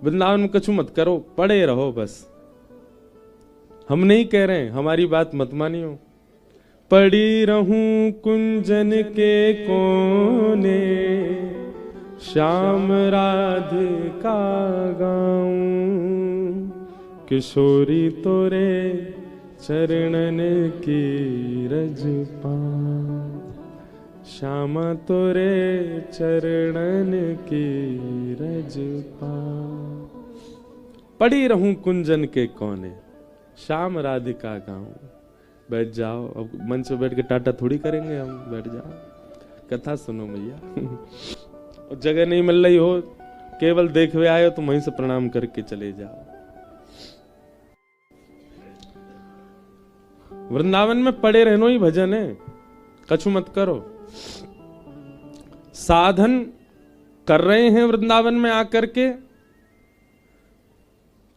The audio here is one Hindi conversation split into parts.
वृंदावन में कछु मत करो, पड़े रहो बस। हम नहीं कह रहे हैं, हमारी बात मत मानियो। पड़ी रहूं कुंजन के कोने, श्याम राधिका गाऊं, किशोरी तोरे चरणन की रज पाऊं, श्यामा तोरे चरणन की रज पाऊं। पड़ी रहूं कुंजन के कोने, श्याम राधिका गाऊं। बैठ जाओ, अब मंच पे बैठ के टाटा थोड़ी करेंगे हम, बैठ जाओ, कथा सुनो मैया। और जगह नहीं मिल रही हो, केवल देखवे आए हो तो वहीं से प्रणाम करके चले जाओ। वृंदावन में पड़े रहनो ही भजन है, कछु मत करो। साधन कर रहे हैं वृंदावन में आकर के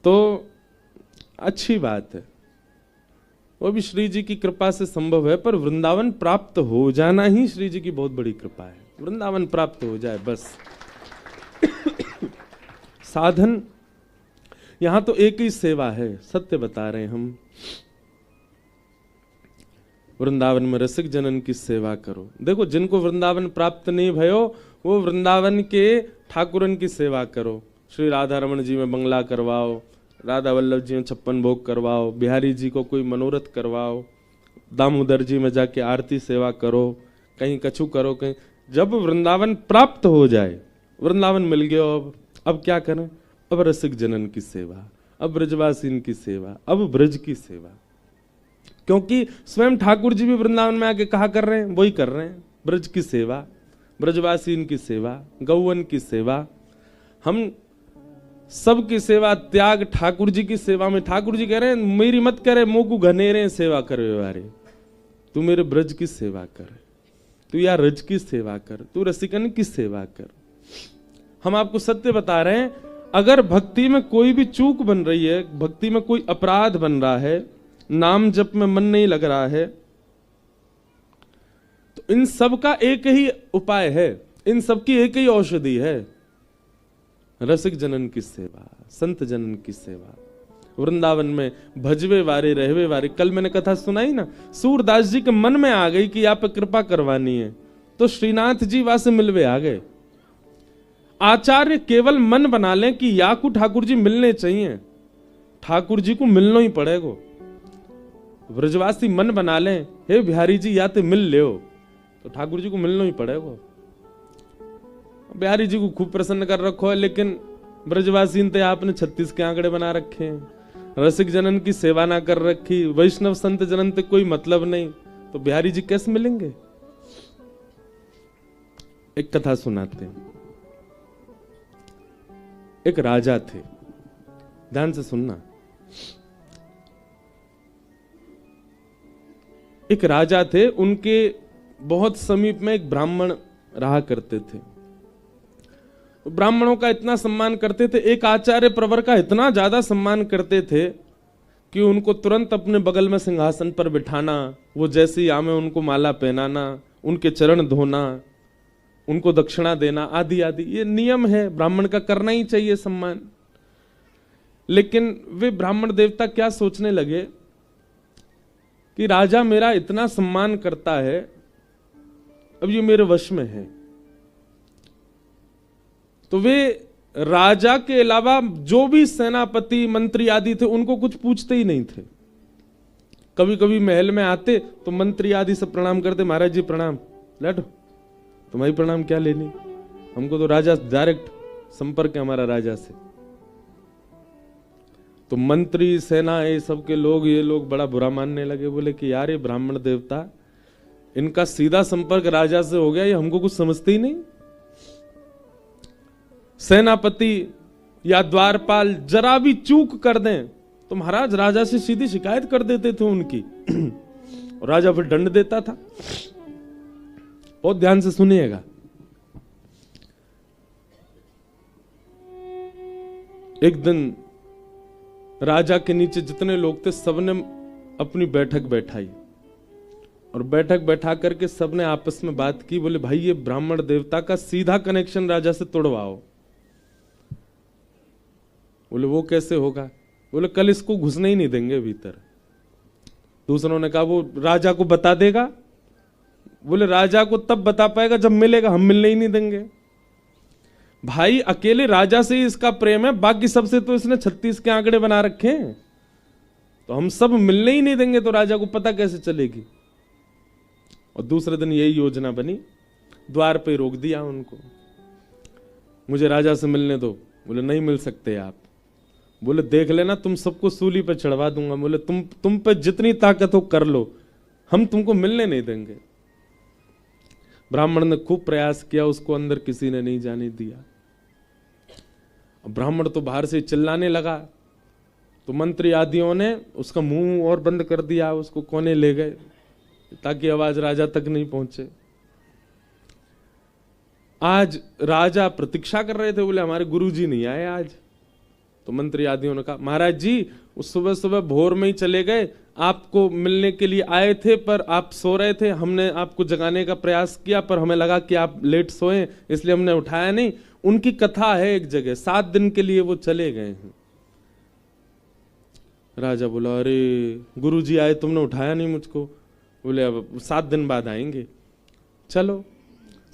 तो अच्छी बात है, वो भी श्री जी की कृपा से संभव है। पर वृंदावन प्राप्त हो जाना ही श्री जी की बहुत बड़ी कृपा है। वृंदावन प्राप्त हो जाए बस। साधन यहां तो एक ही सेवा है, सत्य बता रहे हैं हम। वृंदावन में रसिक जनन की सेवा करो। देखो, जिनको वृंदावन प्राप्त नहीं भयो, वो वृंदावन के ठाकुरन की सेवा करो। श्री राधा रमन जी में बंगला करवाओ, राधा वल्लभ जी में 56 भोग करवाओ, बिहारी जी को कोई मनोरथ करवाओ, दामोदर जी में जाके आरती सेवा करो, कहीं कछु करो, कहीं। जब वृंदावन प्राप्त हो जाए, वृंदावन मिल गया, अब क्या करें? अब रसिक जनन की सेवा, अब ब्रजवासीन की सेवा, अब ब्रज की सेवा। क्योंकि स्वयं ठाकुर जी भी वृंदावन में आके कहा कर रहे हैं, वही कर रहे हैं, ब्रज की सेवा, ब्रजवासीन की सेवा, गौवन की सेवा। हम सबकी सेवा त्याग ठाकुर जी की सेवा में। ठाकुर जी कह रहे हैं, मेरी मत करे, मुंह को घनेरे सेवा करे वारे, तू मेरे ब्रज की सेवा कर, तू या रज की सेवा कर, तू रसिकन की सेवा कर। हम आपको सत्य बता रहे हैं, अगर भक्ति में कोई भी चूक बन रही है, भक्ति में कोई अपराध बन रहा है, नाम जप में मन नहीं लग रहा है, तो इन सब का एक ही उपाय है, इन सब की एक ही औषधि है, रसिक जनन की सेवा, संत जनन की सेवा। वृंदावन में भजवे वारे रहवे वारे। कल मैंने कथा सुनाई ना, सूरदास जी के मन में आ गई कि आप पे कृपा करवानी है, तो श्रीनाथ जी वहां से मिलवे आ गए। आचार्य केवल मन बना लें कि या को ठाकुर जी मिलने चाहिए, ठाकुर जी को मिलना ही पड़ेगा। ब्रजवासी मन बना लें, हे बिहारी जी या तो मिल ले, तो ठाकुर जी को मिलना ही पड़ेगा। बिहारी जी को खूब प्रसन्न कर रखो है, लेकिन ब्रजवासी थे आपने 36 के आंकड़े बना रखे हैं, रसिक जनन की सेवा ना कर रखी, वैष्णव संत जनन से कोई मतलब नहीं, तो बिहारी जी कैसे मिलेंगे? एक कथा सुनाते हैं। एक राजा थे, ध्यान से सुनना। एक राजा थे, उनके बहुत समीप में एक ब्राह्मण रहा करते थे। ब्राह्मणों का इतना सम्मान करते थे, एक आचार्य प्रवर का इतना ज्यादा सम्मान करते थे कि उनको तुरंत अपने बगल में सिंहासन पर बिठाना, वो जैसी आमे उनको माला पहनाना, उनके चरण धोना, उनको दक्षिणा देना, आदि आदि। ये नियम है, ब्राह्मण का करना ही चाहिए सम्मान। लेकिन वे ब्राह्मण देवता क्या सोचने लगे कि राजा मेरा इतना सम्मान करता है, अब ये मेरे वश में है, तो वे राजा के अलावा जो भी सेनापति मंत्री आदि थे उनको कुछ पूछते ही नहीं थे। कभी कभी महल में आते तो मंत्री आदि से प्रणाम करते, महाराज जी प्रणाम, बैठो, तुम्हारी प्रणाम क्या लेनी, हमको तो राजा डायरेक्ट संपर्क है हमारा राजा से। तो मंत्री सेना ये सबके लोग, ये लोग बड़ा बुरा मानने लगे, बोले कि यार ये ब्राह्मण देवता, इनका सीधा संपर्क राजा से हो गया, ये हमको कुछ समझते ही नहीं। सेनापति या द्वारपाल जरा भी चूक कर दें तो महाराज राजा से सीधी शिकायत कर देते थे उनकी, और राजा फिर दंड देता था। बहुत ध्यान से सुनिएगा। एक दिन राजा के नीचे जितने लोग थे सबने अपनी बैठक बैठाई, और बैठक बैठा करके सबने आपस में बात की, बोले भाई ये ब्राह्मण देवता का सीधा कनेक्शन राजा से तोड़वाओ। बोले वो कैसे होगा? बोले कल इसको घुसने ही नहीं देंगे भीतर। दूसरों ने कहा वो राजा को बता देगा। बोले राजा को तब बता पाएगा जब मिलेगा, हम मिलने ही नहीं देंगे। भाई अकेले राजा से ही इसका प्रेम है, बाकी सबसे तो इसने 36 के आंकड़े बना रखे हैं, तो हम सब मिलने ही नहीं देंगे तो राजा को पता कैसे चलेगी? और दूसरे दिन यही योजना बनी, द्वार पे रोक दिया उनको, मुझे राजा से मिलने दो। बोले नहीं मिल सकते आप। बोले देख लेना तुम सबको सूली पे चढ़वा दूंगा। बोले तुम पे जितनी ताकत हो कर लो, हम तुमको मिलने नहीं देंगे। ब्राह्मण ने खूब प्रयास किया, उसको अंदर किसी ने नहीं जाने दिया। ब्राह्मण तो बाहर से चिल्लाने लगा, तो मंत्री आदियों ने उसका मुंह और बंद कर दिया, उसको कोने ले गए ताकि आवाज राजा तक नहीं पहुंचे। आज राजा प्रतीक्षा कर रहे थे, बोले हमारे गुरुजी नहीं आए आज। तो मंत्री आदियों ने कहा महाराज जी उस सुबह सुबह भोर में ही चले गए, आपको मिलने के लिए आए थे पर आप सो रहे थे, हमने आपको जगाने का प्रयास किया पर हमें लगा कि आप लेट सोए इसलिए हमने उठाया नहीं। उनकी कथा है एक जगह, 7 दिन के लिए वो चले गए हैं। राजा बोला अरे गुरुजी आए तुमने उठाया नहीं मुझको। बोले अब 7 दिन बाद आएंगे। चलो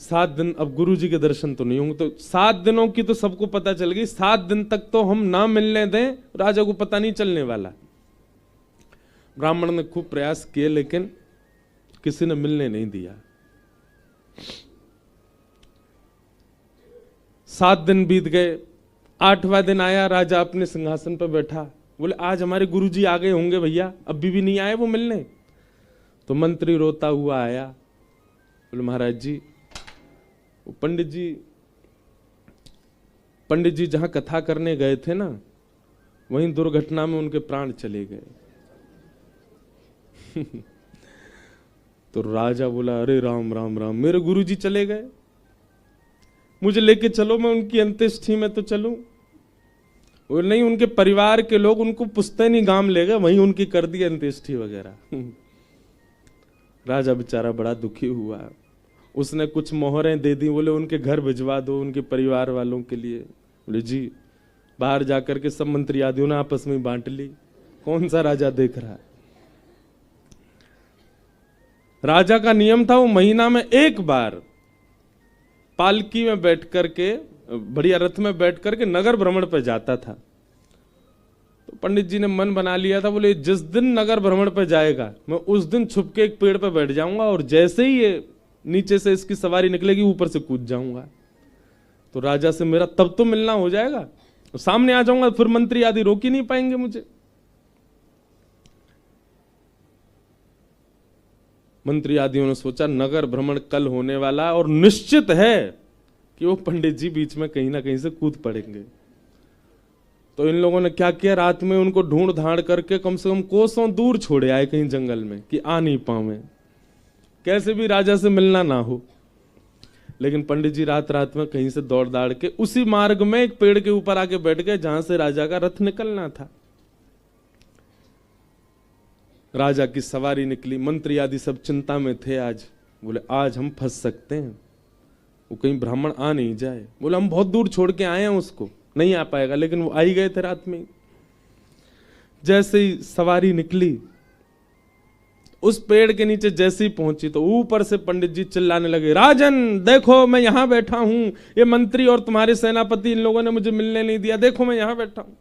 7 दिन, अब गुरुजी के दर्शन तो नहीं होंगे, तो 7 दिनों की तो सबको पता चल गई, 7 दिन तक तो हम ना मिलने दें, राजा को पता नहीं चलने वाला। ब्राह्मण ने खूब प्रयास किए लेकिन किसी ने मिलने नहीं दिया। 7 दिन बीत गए, 8वां दिन आया, राजा अपने सिंहासन पर बैठा। बोले आज हमारे गुरुजी आ गए होंगे भैया, अभी भी नहीं आए वो मिलने। तो मंत्री रोता हुआ आया, बोले महाराज जी पंडित जी जहां कथा करने गए थे ना, वहीं दुर्घटना में उनके प्राण चले गए। तो राजा बोला अरे राम राम राम, मेरे गुरुजी चले गए, मुझे लेके चलो, मैं उनकी अंत्येष्टि में तो चलूं। वो नहीं, उनके परिवार के लोग उनको पुश्तैनी गांव ले गए, वहीं उनकी कर दी अंत्येष्टि वगैरह। राजा बेचारा बड़ा दुखी हुआ, उसने कुछ मोहरें दे दी, बोले उनके घर भिजवा दो उनके परिवार वालों के लिए। बोले जी, बाहर जाकर के सब मंत्री आदियों ने आपस में बांट ली, कौन सा राजा देख रहा है। राजा का नियम था वो महीना में एक बार पालकी में बैठ करके, बढ़िया रथ में बैठ करके नगर भ्रमण पर जाता था। तो पंडित जी ने मन बना लिया था, बोले जिस दिन नगर भ्रमण पर जाएगा मैं उस दिन छुप के एक पेड़ पर बैठ जाऊंगा और जैसे ही ये नीचे से इसकी सवारी निकलेगी ऊपर से कूद जाऊंगा, तो राजा से मेरा तब तो मिलना हो जाएगा, तो सामने आ जाऊंगा, फिर मंत्री आदि रोक ही नहीं पाएंगे मुझे। मंत्री आदियों ने सोचा नगर भ्रमण कल होने वाला और निश्चित है कि वो पंडित जी बीच में कहीं ना कहीं से कूद पड़ेंगे। तो इन लोगों ने क्या किया, रात में उनको ढूंढ धाड़ करके कम से कम कोसों दूर छोड़े आए कहीं जंगल में कि आ नहीं पावे, कैसे भी राजा से मिलना ना हो। लेकिन पंडित जी रात रात में कहीं से दौड़ दाड़ के उसी मार्ग में एक पेड़ के ऊपर आके बैठ गए जहां से राजा का रथ निकलना था। राजा की सवारी निकली, मंत्री आदि सब चिंता में थे। आज बोले आज हम फंस सकते हैं, वो कहीं ब्राह्मण आ नहीं जाए। बोले हम बहुत दूर छोड़ के आए हैं उसको, नहीं आ पाएगा। लेकिन वो आ ही गए थे रात में। जैसे ही सवारी निकली, उस पेड़ के नीचे जैसे ही पहुंची तो ऊपर से पंडित जी चिल्लाने लगे, राजन देखो मैं यहां बैठा हूं, ये मंत्री और तुम्हारे सेनापति इन लोगों ने मुझे मिलने नहीं दिया, देखो मैं यहां बैठा हूं।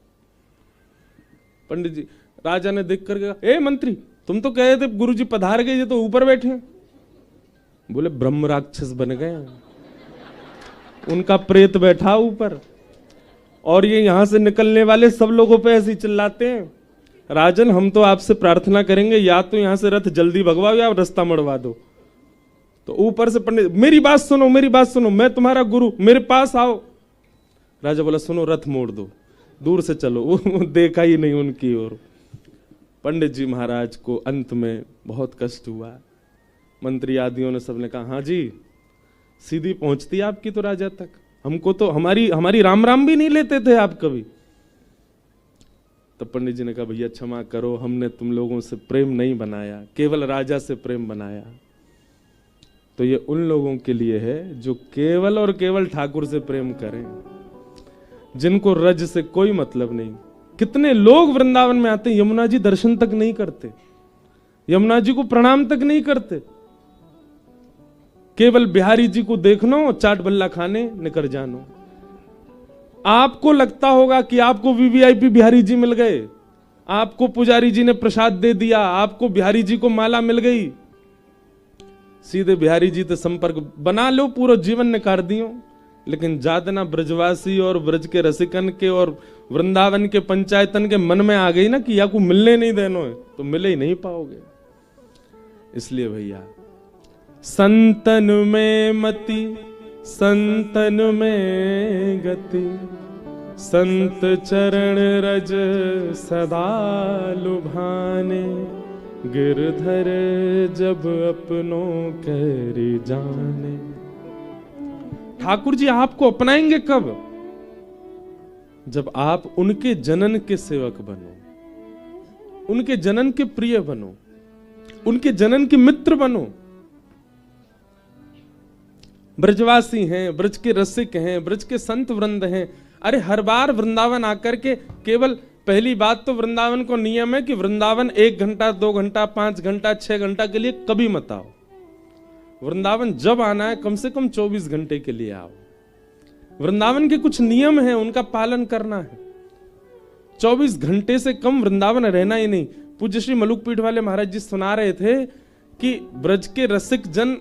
पंडित जी, राजा ने देख कर कहा, ए मंत्री तुम तो कह रहे थे गुरुजी पधार गए, ये तो ऊपर बैठे हैं। बोले ब्रह्म राक्षस बन गए, उनका प्रेत बैठा ऊपर और ये यहां से निकलने वाले सब लोगों पे ऐसे चिल्लाते हैं। राजन हम तो आपसे प्रार्थना करेंगे, या तो यहां से रथ जल्दी भगवाओ या रास्ता मड़वा दो। तो ऊपर से पंडित, मेरी बात सुनो, मेरी बात सुनो, मैं तुम्हारा गुरु, मेरे पास आओ। राजा बोला सुनो, रथ मोड़ दो, दूर से चलो। वो देखा ही नहीं उनकी ओर। पंडित जी महाराज को अंत में बहुत कष्ट हुआ। मंत्री आदियों ने सबने कहा, हाँ जी सीधी पहुंचती आपकी तो राजा तक, हमको तो हमारी राम राम भी नहीं लेते थे आप कभी। तब पंडित जी ने कहा, भैया क्षमा करो, हमने तुम लोगों से प्रेम नहीं बनाया, केवल राजा से प्रेम बनाया। तो ये उन लोगों के लिए है जो केवल और केवल ठाकुर से प्रेम करें। जिनको रज से कोई मतलब नहीं। कितने लोग वृंदावन में आते हैं, यमुना जी दर्शन तक नहीं करते, यमुना जी को प्रणाम तक नहीं करते, केवल बिहारी जी को देखनो, चाट बल्ला खाने निकल जानो। आपको लगता होगा कि आपको वीवीआईपी बिहारी जी मिल गए, आपको पुजारी जी ने प्रसाद दे दिया, आपको बिहारी जी को माला मिल गई, सीधे बिहारी जी से संपर्क बना लो, पूरा जीवन निकाल दियो। लेकिन जातना ब्रजवासी और ब्रज के रसिकन के और वृंदावन के पंचायतन के मन में आ गई ना कि या को मिलने नहीं देनो है, तो मिले ही नहीं पाओगे। इसलिए भैया संतन में मति, संतन में गति, संत चरण रज सदा लुभाने, गिरधर जब अपनों करी जाने। ठाकुर जी आपको अपनाएंगे कब? जब आप उनके जनन के सेवक बनो, उनके जनन के प्रिय बनो, उनके जनन के मित्र बनो। ब्रजवासी हैं, ब्रज के रसिक हैं, ब्रज के संत वृंद हैं। अरे हर बार वृंदावन आकर के केवल पहली बात तो वृंदावन को नियम है कि वृंदावन 1 घंटा 2 घंटा 5 घंटा 6 घंटा के लिए कभी मत आओ। वृंदावन जब आना है कम से कम 24 घंटे के लिए आओ। वृंदावन के कुछ नियम हैं, उनका पालन करना है। 24 घंटे से कम वृंदावन रहना ही नहीं। पूज्य श्री मलुकपीठ वाले महाराज जी सुना रहे थे कि ब्रज के रसिक जन,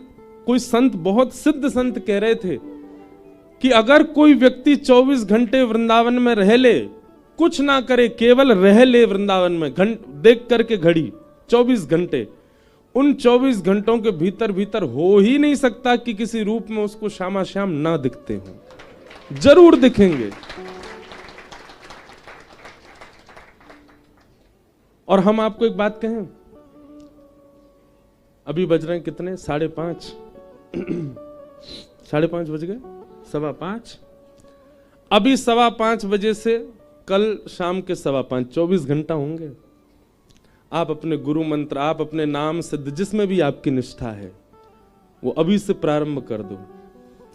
कोई संत, बहुत सिद्ध संत कह रहे थे कि अगर कोई व्यक्ति 24 घंटे वृंदावन में रह ले, कुछ ना करे, केवल रह ले वृंदावन में, देख करके घड़ी 24 घंटे, उन 24 घंटों के भीतर भीतर हो ही नहीं सकता कि किसी रूप में उसको श्यामा श्याम ना दिखते हो, जरूर दिखेंगे। और हम आपको एक बात कहें, अभी बज रहे हैं कितने? 5:30 5:30 बज गए, 5:15। अभी 5:15 बजे से कल शाम के 5:15 24 घंटा होंगे। आप अपने गुरु मंत्र, आप अपने नाम सिद्ध, जिसमें भी आपकी निष्ठा है, वो अभी से प्रारंभ कर दो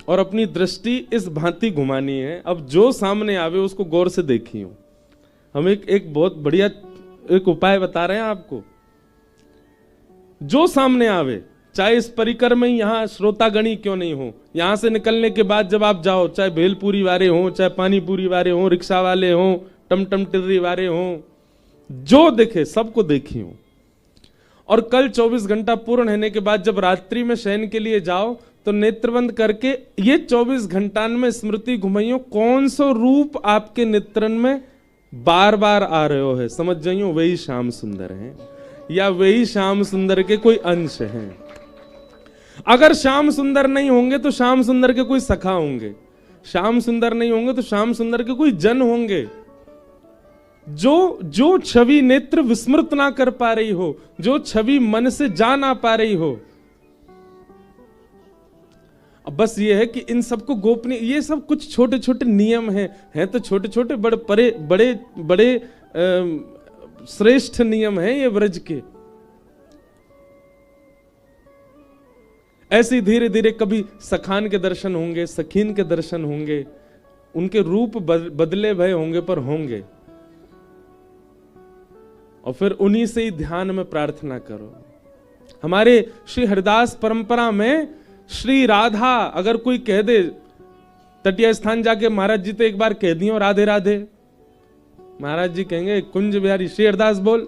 और अपनी दृष्टि इस भांति घुमानी है। अब जो सामने आवे उसको गौर से देखियो। हम एक बहुत बढ़िया एक उपाय बता रहे हैं आपको। जो सामने आवे, चाहे इस परिकर में ही यहां श्रोतागणी क्यों नहीं हो, यहां से निकलने के बाद जब आप जाओ, चाहे भेलपुरी वाले हो, चाहे पानीपुरी वाले हो, रिक्शा वाले हो, टमटम टिर्री वाले हो, जो देखे सबको देखियो। और कल 24 घंटा पूर्ण होने के बाद जब रात्रि में शयन के लिए जाओ तो नेत्र बंद करके ये 24 घंटा में स्मृति घुमाइयो, कौन सा रूप आपके नेत्रन में बार बार आ रहे हो है, समझ जाइयो वही श्याम सुंदर है या वही श्याम सुंदर के कोई अंश हैं। अगर श्याम सुंदर नहीं होंगे तो श्याम सुंदर के कोई सखा होंगे, श्याम सुंदर नहीं होंगे तो श्याम सुंदर के कोई जन होंगे। जो छवि नेत्र विस्मृत ना कर पा रही हो, जो छवि मन से जा ना पा रही हो, अब बस ये है कि इन सबको गोपनीय, ये सब कुछ छोटे छोटे नियम हैं तो छोटे छोटे बड़े श्रेष्ठ नियम हैं ये व्रज के। ऐसे धीरे धीरे कभी सखान के दर्शन होंगे, सखीन के दर्शन होंगे, उनके रूप बदले भय होंगे पर होंगे। और फिर उन्हीं से ही ध्यान में प्रार्थना करो। हमारे श्री हरिदास परंपरा में श्री राधा अगर कोई कह दे, तटीय स्थान जाके महाराज जी तो एक बार कह दियो राधे राधे, महाराज जी कहेंगे कुंज बिहारी श्री हरिदास बोल,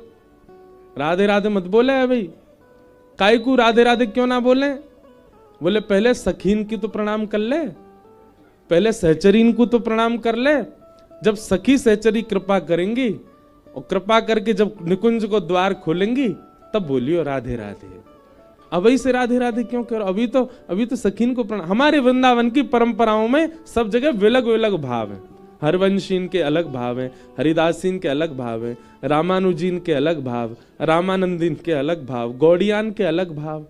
राधे राधे मत बोले है भाई। काय को राधे राधे क्यों ना बोले? बोले पहले सखीन की तो प्रणाम कर ले, पहले सहचरीन को तो प्रणाम कर ले। जब सखी सहचरी कृपा करेंगी और कृपा करके जब निकुंज को द्वार खोलेंगी तब बोलियो राधे राधे। अभी से राधे राधे क्यों करो? अभी तो सखीन को प्रणाम। हमारे वृंदावन की परंपराओं में सब जगह विलग विलग भाव है। हरवंशीन के अलग भाव हैं, हरिदासीन के अलग भाव हैं, रामानुजीन के अलग भाव, रामानंदीन के अलग भाव, गौड़ियान के अलग भाव।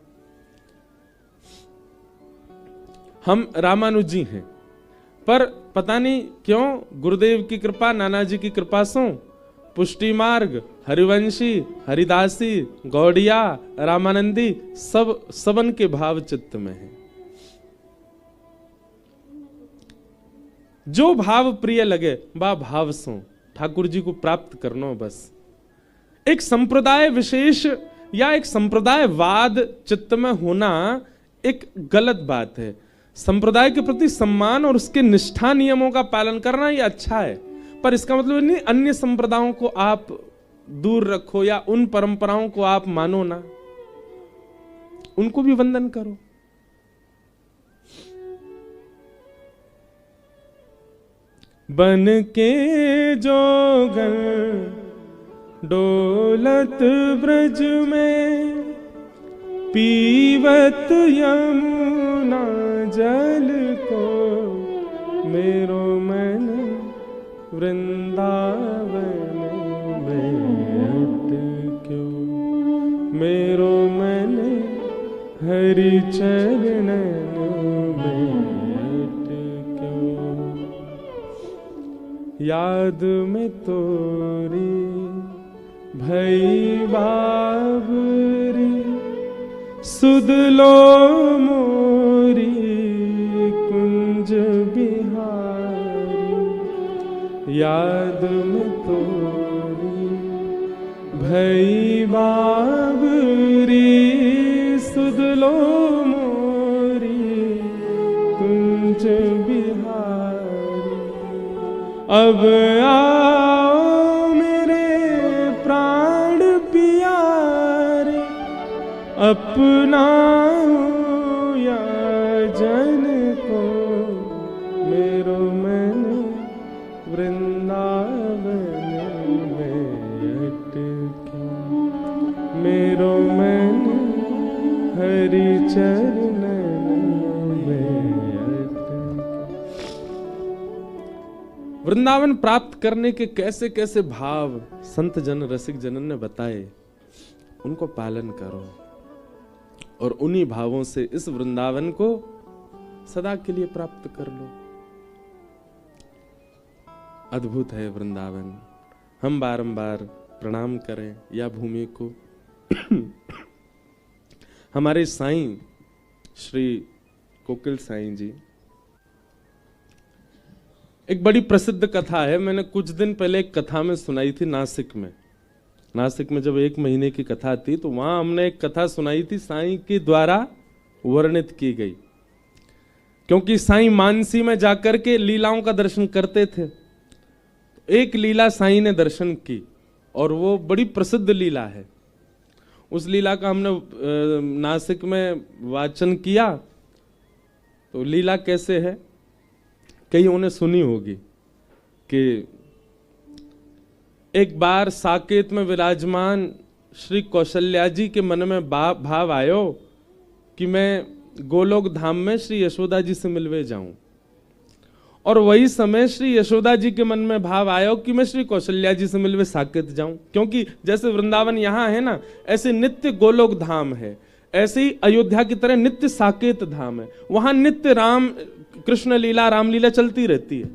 हम रामानुजी हैं, पर पता नहीं क्यों गुरुदेव की कृपा, नाना जी की कृपा से पुष्टि मार्ग, हरिवंशी, हरिदासी, गौड़िया, रामानंदी सब सबन के भाव चित्त में है। जो भाव प्रिय लगे बा भाव सो ठाकुर जी को प्राप्त करनो बस। एक संप्रदाय विशेष या एक संप्रदायवाद चित्त में होना एक गलत बात है। संप्रदाय के प्रति सम्मान और उसके निष्ठा नियमों का पालन करना ये अच्छा है, पर इसका मतलब नहीं अन्य संप्रदायों को आप दूर रखो या उन परंपराओं को आप मानो ना, उनको भी वंदन करो। बन के जोगन डोलत ब्रज में पीवत यमुना जल को मेरो मन वृंदावन में अटक्यो, मेरो मन हरि चरणन में अटक्यो। याद में तोरी भई बाबरी सुध लो मोरी कुंज बिहारी। याद में तोरी भई बाबरी सुध लो मोरी कुंज बिहारी। अब आओ मेरे प्राण प्यारे अपनाओ या जन को मेरो मन वृंदावन में अटक्यो, मेरो मन हरि चरणन में अटक्यो। वृंदावन प्राप्त करने के कैसे कैसे भाव संत जन रसिक जनन ने बताए, उनको पालन करो और उन्हीं भावों से इस वृंदावन को सदा के लिए प्राप्त कर लो। अद्भुत है वृंदावन। हम बारंबार प्रणाम करें या भूमि को। हमारे साईं श्री कोकिल साईं जी, एक बड़ी प्रसिद्ध कथा है, मैंने कुछ दिन पहले एक कथा में सुनाई थी नासिक में। नासिक में जब 1 महीने की कथा थी तो वहां हमने एक कथा सुनाई थी, साईं के द्वारा वर्णित की गई। क्योंकि साईं मानसी में जाकर के लीलाओं का दर्शन करते थे। एक लीला साईं ने दर्शन की और वो बड़ी प्रसिद्ध लीला है। उस लीला का हमने नासिक में वाचन किया। तो लीला कैसे है, कईयों ने सुनी होगी कि एक बार साकेत में विराजमान श्री कौशल्या जी के मन में भाव आयो कि मैं गोलोक धाम में श्री यशोदा जी से मिलवे जाऊं। और वही समय श्री यशोदा जी के मन में भाव आयो कि मैं श्री कौशल्या जी से मिलवे साकेत जाऊं। क्योंकि जैसे वृंदावन यहाँ है ना, ऐसे नित्य गोलोक धाम है, ऐसे ही अयोध्या की तरह नित्य साकेत धाम है। वहां नित्य राम कृष्ण लीला रामलीला चलती रहती है।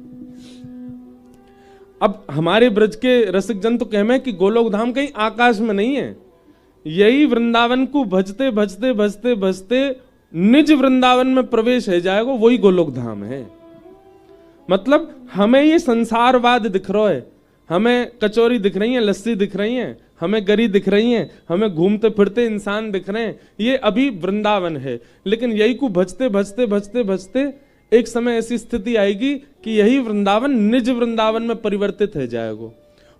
अब हमारे ब्रज के रसिक जन तो कहते हैं कि गोलोक धाम कहीं आकाश में नहीं है। यही वृंदावन को भजते भजते भजते भजते निज वृंदावन में प्रवेश है जाएगा, वही गोलोक धाम है। मतलब हमें ये संसारवाद दिख रहा है, हमें कचौरी दिख रही है, लस्सी दिख रही है, हमें गरी दिख रही है, हमें घूमते फिरते इंसान दिख रहे हैं, ये अभी वृंदावन है। लेकिन यही को भजते भजते भजते भजते एक समय ऐसी स्थिति आएगी कि यही वृंदावन निज वृंदावन में परिवर्तित हो जाएगा।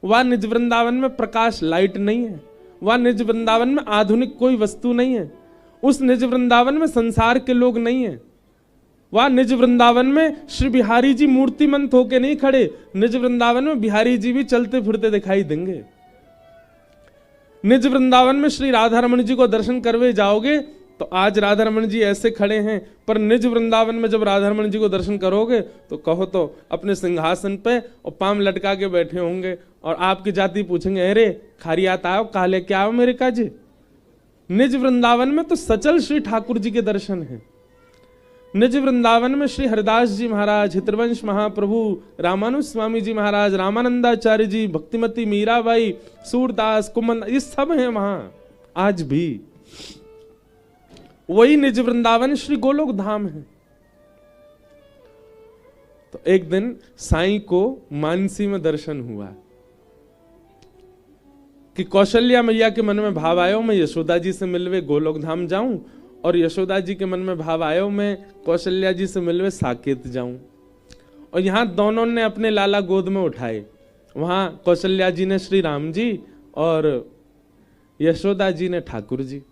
वह निज वृंदावन में प्रकाश लाइट नहीं है, वह निज वृंदावन में आधुनिक कोई वस्तु नहीं है, उस निज वृंदावन में संसार के लोग नहीं है। वह निज वृंदावन में श्री बिहारी जी मूर्तिमंत होके नहीं खड़े, निज वृंदावन में बिहारी जी भी चलते फिरते दिखाई देंगे। निज वृंदावन में श्री राधा रमण जी को दर्शन करवे जाओगे तो आज राधा रमण जी ऐसे खड़े हैं, पर निज वृंदावन में जब राधा रमण जी को दर्शन करोगे तो कहो तो अपने सिंहासन पे और पाम लटका के बैठे होंगे और आपकी जाति पूछेंगे, अरे खारियात आओ, काले क्या आओ मेरे काजे। निज वृंदावन में तो सचल श्री ठाकुर जी के दर्शन है। निज वृंदावन में श्री हरिदास जी महाराज, हितवंश महाप्रभु, रामानुज स्वामी जी महाराज, रामानंदाचार्य जी, भक्तिमती मीराबाई, सूरदास, कुमन, ये सब हैं वहां आज भी। वही निज वृंदावन श्री गोलोक धाम है। तो एक दिन साईं को मानसी में दर्शन हुआ कि कौशल्या मैया के मन में भाव आयो मैं यशोदा जी से मिलवे गोलोक धाम जाऊं, और यशोदा जी के मन में भाव आयो मैं कौशल्या जी से मिलवे साकेत जाऊं। और यहां दोनों ने अपने लाला गोद में उठाए। वहां कौशल्या जी ने श्री राम जी और यशोदा जी ने ठाकुर जी।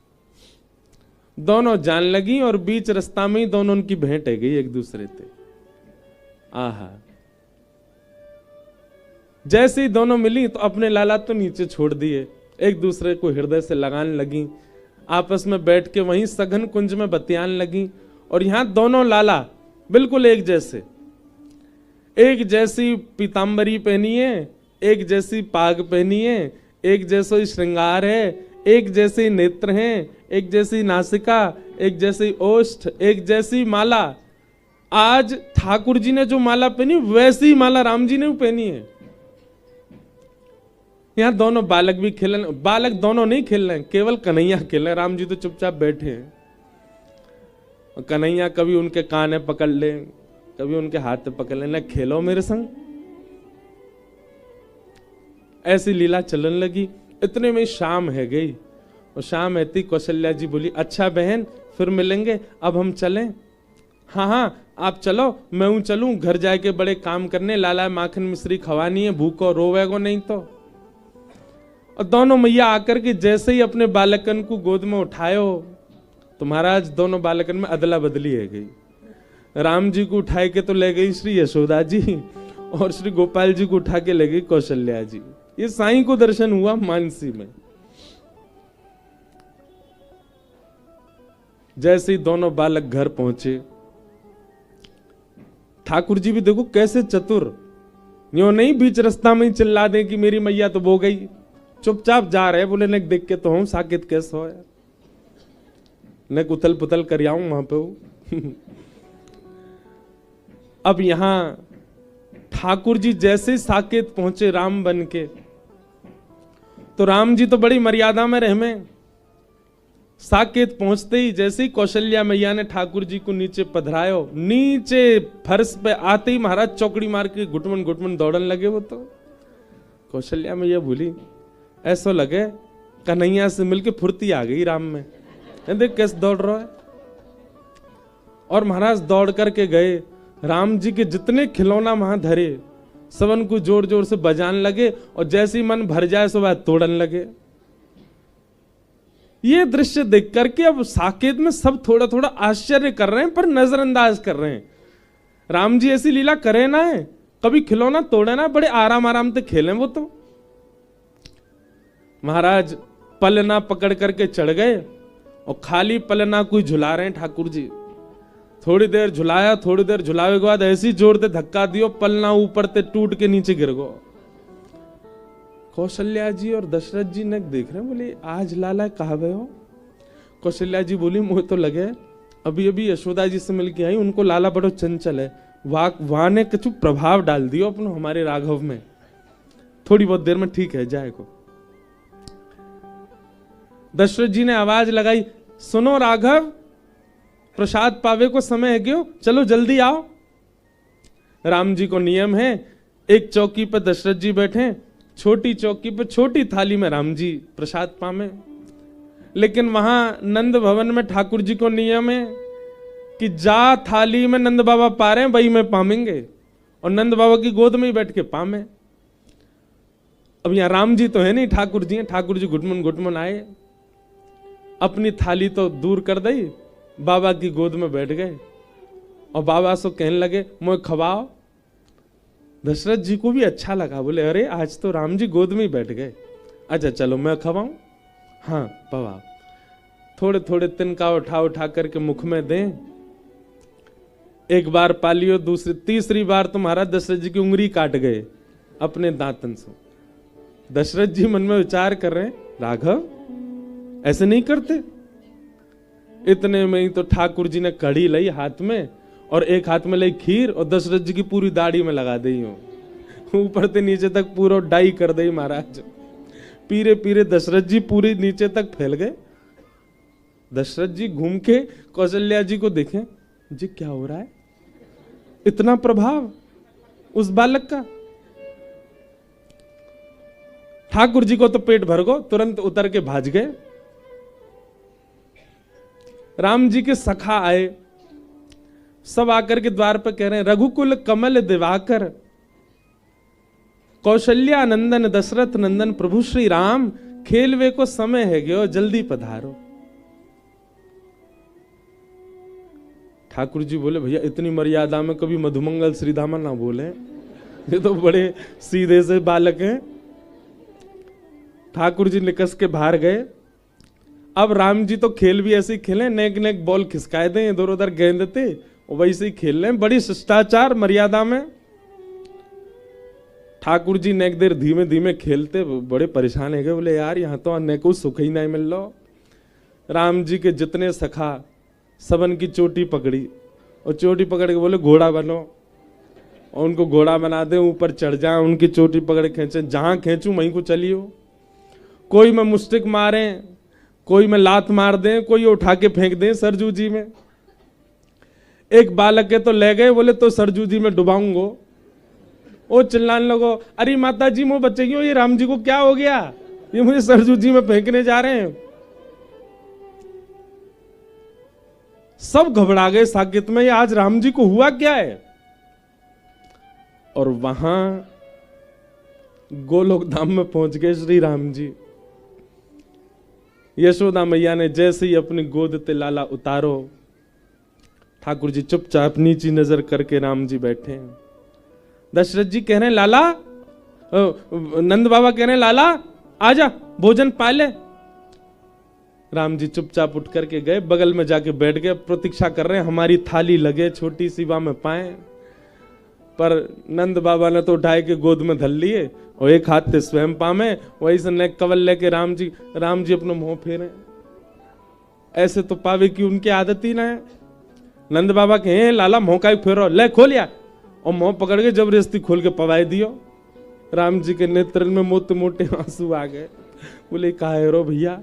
दोनों जान लगी और बीच रास्ता में ही दोनों उनकी भेंट है गई एक दूसरे से। आहा, जैसे ही दोनों मिली तो अपने लाला तो नीचे छोड़ दिए, एक दूसरे को हृदय से लगाने लगी, आपस में बैठ के वहीं सघन कुंज में बतियान लगी। और यहां दोनों लाला बिल्कुल एक जैसे, एक जैसी पीतांबरी पहनी है, एक जैसी पाग पहनी है, एक जैसा ही श्रृंगार है, एक जैसे नेत्र हैं, एक जैसी नासिका, एक जैसी ओष्ठ, एक जैसी माला। आज ठाकुर जी ने जो माला पहनी वैसी माला राम जी ने भी पहनी है। यहां दोनों बालक भी खेल रहे, बालक दोनों नहीं खेल रहे हैं, केवल कन्हैया खेल रहे हैं। राम जी तो चुपचाप बैठे हैं और कन्हैया कभी उनके कान पकड़ ले, कभी उनके हाथ पकड़ ले, ना खेलो मेरे संग। ऐसी लीला चलन लगी। इतने में शाम है गई और शाम आती कौशल्या जी बोली, अच्छा बहन फिर मिलेंगे, अब हम चलें? हाँ हाँ आप चलो, मैं हूं चलूं, घर जाके बड़े काम करने, लाला माखन मिश्री खवानी है, भूखो रोवेगो नहीं तो। और दोनों मैया आकर के जैसे ही अपने बालकन को गोद में उठायो तो महाराज दोनों बालकन में अदला बदली है गई। राम जी को उठाए के तो ले गई श्री यशोदा जी और श्री गोपाल जी को उठा के ले गई कौशल्या जी। ये साईं को दर्शन हुआ मानसी में। जैसे ही दोनों बालक घर पहुंचे, ठाकुर जी भी देखो कैसे चतुर, यो नहीं बीच रास्ता में ही चिल्ला दे कि मेरी मैया तो वो गई, चुपचाप जा रहे, बोले ने देख के तो हम साकेत कैसे हो यार, ने उथल पुथल कर आऊं वहां पे। अब यहां ठाकुर जी जैसे साकेत पहुंचे राम बन के, तो राम जी तो बड़ी मर्यादा में रहे में। साकेत पहुंचते ही जैसे ही कौशल्या मैया ने ठाकुर जी को नीचे पधरायो, नीचे फर्श पे आते ही महाराज चौकड़ी मार के घुटमन घुटमन दौड़न लगे। वो तो कौशल्या मैया भूली, ऐसा लगे कन्हैया से मिलके फुर्ती आ गई राम में, देख कैसे दौड़ रहा है। और महाराज दौड़ करके गए, राम जी के जितने खिलौना वहां धरे सबन को जोर जोर से बजाने लगे, और जैसे ही मन भर जाए सब तोड़न लगे। ये दृश्य देख करके अब साकेत में सब थोड़ा थोड़ा आश्चर्य कर रहे हैं पर नजरअंदाज कर रहे हैं। राम जी ऐसी लीला करे ना है, कभी खिलौना तोड़े ना, बड़े आराम आराम से खेलें वो तो। महाराज पलना पकड़ करके चढ़ गए और खाली पलना कोई झुला रहे हैं ठाकुर जी। थोड़ी देर झुलाया, थोड़ी देर झुलावे के बाद ऐसी जोर से धक्का दियो पलना ऊपर से टूट के नीचे गिर गो। कौशल्या जी और दशरथ जी ने देख रहे हैं, बोले आज लाला कहा गए हो? कौशल्या जी बोली मुझे तो लगे अभी अभी यशोदा जी से मिलके आई, उनको लाला बड़ो चंचल है, वहां ने कुछ प्रभाव डाल दियो अपनो हमारे राघव में, थोड़ी बहुत देर में ठीक है जाएगो। दशरथ जी ने आवाज लगाई, सुनो राघव, प्रसाद पावे को समय है क्यों, चलो जल्दी आओ। राम जी को नियम है, एक चौकी पर दशरथ जी बैठे, छोटी चौकी पर छोटी थाली में राम जी प्रसाद पावे। लेकिन वहां नंद भवन में ठाकुर जी को नियम है कि जा थाली में नंद बाबा पा रहे हैं वही में पामेंगे, और नंद बाबा की गोद में ही बैठ के पामे। अब यहां राम जी तो है नहीं, ठाकुर जी हैं। ठाकुर जी घुटमन घुटमन आए, अपनी थाली तो दूर कर दी, बाबा की गोद में बैठ गए और बाबा से कहने लगे मुझे खवाओ। दशरथ जी को भी अच्छा लगा, बोले अरे आज तो राम जी गोद में ही बैठ गए, अच्छा चलो मैं खवाऊं। हाँ पवा, थोड़े थोड़े तिनका उठा उठा करके मुख में दें। एक बार पालियो, दूसरी तीसरी बार तो महाराज दशरथ जी की उंगली काट गए अपने दांतन से। दशरथ जी मन में विचार कर रहे हैं, राघव ऐसे नहीं करते। इतने में ही तो ठाकुर जी ने कड़ी लाई हाथ में और एक हाथ में लाई खीर, और दशरथ जी की पूरी दाढ़ी में लगा दी हो, ऊपर से नीचे तक पूरा डाई कर दी महाराज। पीरे पीरे दशरथ जी पूरी नीचे तक फैल गए। दशरथ जी घूम के कौशल्या जी को देखें, जी क्या हो रहा है, इतना प्रभाव। उस बालक का। ठाकुर जी को तो पेट भर गो, तुरंत उतर के भाज गए। राम जी के सखा आए, सब आकर के द्वार पर कह रहे हैं, रघुकुल कमल दिवाकर, कौशल्या नंदन दशरथ नंदन प्रभु श्री राम, खेलवे को समय है गयो जल्दी पधारो। ठाकुर जी बोले, भैया इतनी मर्यादा में कभी मधुमंगल श्रीधामा ना बोले, ये तो बड़े सीधे से बालक हैं। ठाकुर जी निकस के बाहर गए। अब राम जी तो खेल भी ऐसे ही खेले, नेक नेक बॉल खिसकाए दें, इधर उधर गेंद थे, वैसे ही खेल रहे हैं, बड़ी शिष्टाचार मर्यादा में। ठाकुर जी नेक देर धीमे धीमे खेलते, बड़े परेशान है गए, बोले यार यहाँ तो नेक को सुख ही नहीं मिल रहा। राम जी के जितने सखा सबन की चोटी पकड़ी, और चोटी पकड़ के बोले घोड़ा बनो, और उनको घोड़ा बना दे, ऊपर चढ़ जाए, उनकी चोटी पकड़ खींचे, जहां खींचूं वहीं को चलियो। कोई में मुस्टिक मारे, कोई में लात मार दें, कोई उठा के फेंक दें सरजू जी में। एक बालक के तो ले गए, बोले तो सरजू जी में डुबाऊंगो। वो चिल्लाने लगो, अरे माता जी मुझे बच्चे, ये राम जी को क्या हो गया, ये मुझे सरजू जी में फेंकने जा रहे हैं। सब घबरा गए साकेत में, ये आज राम जी को हुआ क्या है। और वहां गोलोक धाम में पहुंच गए श्री राम जी। यशोदा मैया ने जैसे ही अपनी गोद ते लाला उतारो, ठाकुर जी चुपचाप नीची नजर करके राम जी बैठे। दशरथ जी कह रहे हैं लाला, नंद बाबा कह रहे हैं लाला आजा भोजन पाले। राम जी चुपचाप उठ करके गए, बगल में जाके बैठ गए, प्रतीक्षा कर रहे हैं हमारी थाली लगे, छोटी सी बा में पाए। पर नंद बाबा ने तो उठाए के गोद में धर लिए, और एक हाथ थे स्वयं पामे, वही से नेक कवल लेके राम जी अपना मुंह फेरे। ऐसे तो पावे की उनकी आदत ही ना है। नंद बाबा कहे लाला मुंह का फेरो, ले खोलिया, और मुंह पकड़ के जबरदस्ती खोल के पवाई दियो। राम जी के नेत्र में मोटे मोटे आंसू आ गए। बोले काहे रो भैया।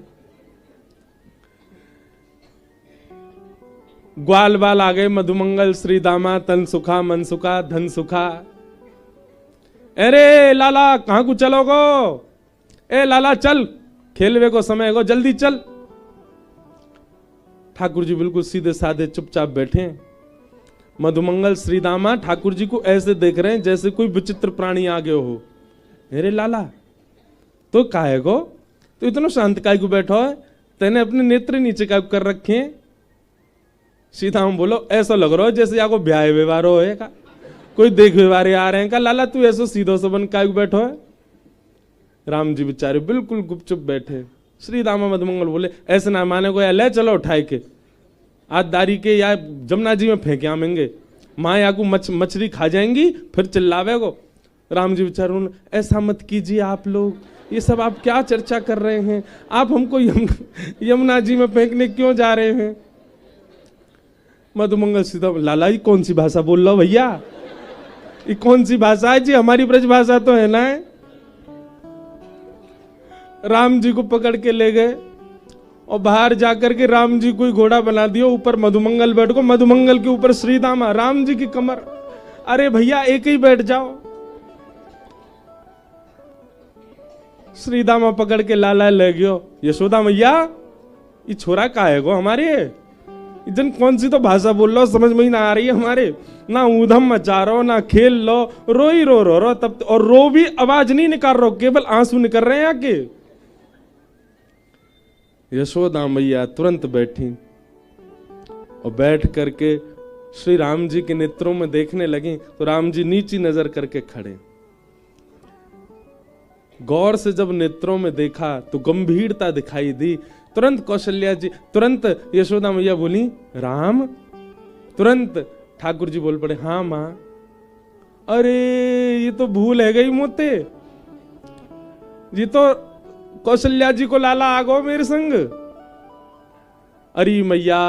ग्वाल बाल आ गए, मधुमंगल श्री दामा, तन सुखा मन सुखा धन सुखा। अरे लाला कहां को चलोगो, ए लाला चल, खेलवे को समय हो, जल्दी चल। ठाकुर जी बिल्कुल सीधे साधे चुपचाप बैठे। मधुमंगल श्री दामा ठाकुर जी को ऐसे देख रहे हैं जैसे कोई विचित्र प्राणी आ गए हो। अरे लाला तो काहे को, तो इतना शांत काय को बैठो है, तेने अपने नेत्र नीचे काय कर रखे हैं। सीधा हम बोलो, ऐसा लग रहा है जैसे यहाँ को ब्याह व्यवहार हो है का, कोई देख व्यवहार आ रहे हैं का। लाला तू ऐसा सीधो सबन काय बैठो है। राम जी बेचारे बिल्कुल गुपचुप बैठे। श्री दामा मधुमंगल बोले ऐसे ना माने को, या ले चलो उठाए के आज दारी के या जमुना जी में फेंके आमेंगे, माँ या को मछली खा जाएंगी फिर चिल्लावे को। राम जी बेचारे ऐसा मत कीजिए आप लोग, ये सब आप क्या चर्चा कर रहे हैं, आप हमको यमुना जी में फेंकने क्यों जा रहे हैं। मधुमंगल सीधा, लाला ये कौन सी भाषा बोल रहा हो भैया, ये कौन सी भाषा है जी, हमारी ब्रज भाषा तो है ना। राम जी को पकड़ के ले गए, और बाहर जाकर के राम जी को घोड़ा बना दिया, ऊपर मधुमंगल बैठ को, मधुमंगल के ऊपर श्रीदामा, राम जी की कमर। अरे भैया एक ही बैठ जाओ। श्रीदामा पकड़ के लाला ले गयो। यशोदा मैया ये छोरा का है गो हमारे, जन कौन सी तो भाषा बोल लो, समझ में ही ना आ रही है हमारे, ना ऊधम मचा रहो ना खेल लो, रो ही रो तब, और रो भी आवाज नहीं निकाल रहे, केवल आंसू निकल रहे हैं आके। यशोदा मैया तुरंत बैठी, और बैठ करके श्री राम जी के नेत्रों में देखने लगी, तो राम जी नीची नजर करके खड़े। गौर से जब नेत्रों में देखा तो गंभीरता दिखाई दी। तुरंत कौशल्या जी, तुरंत यशोदा मैया बोली राम। तुरंत ठाकुर जी बोल पड़े हाँ मां। अरे ये तो भूल है गई मोते, ये तो कौशल्या जी को लाला आगो मेरे संग। अरे मैया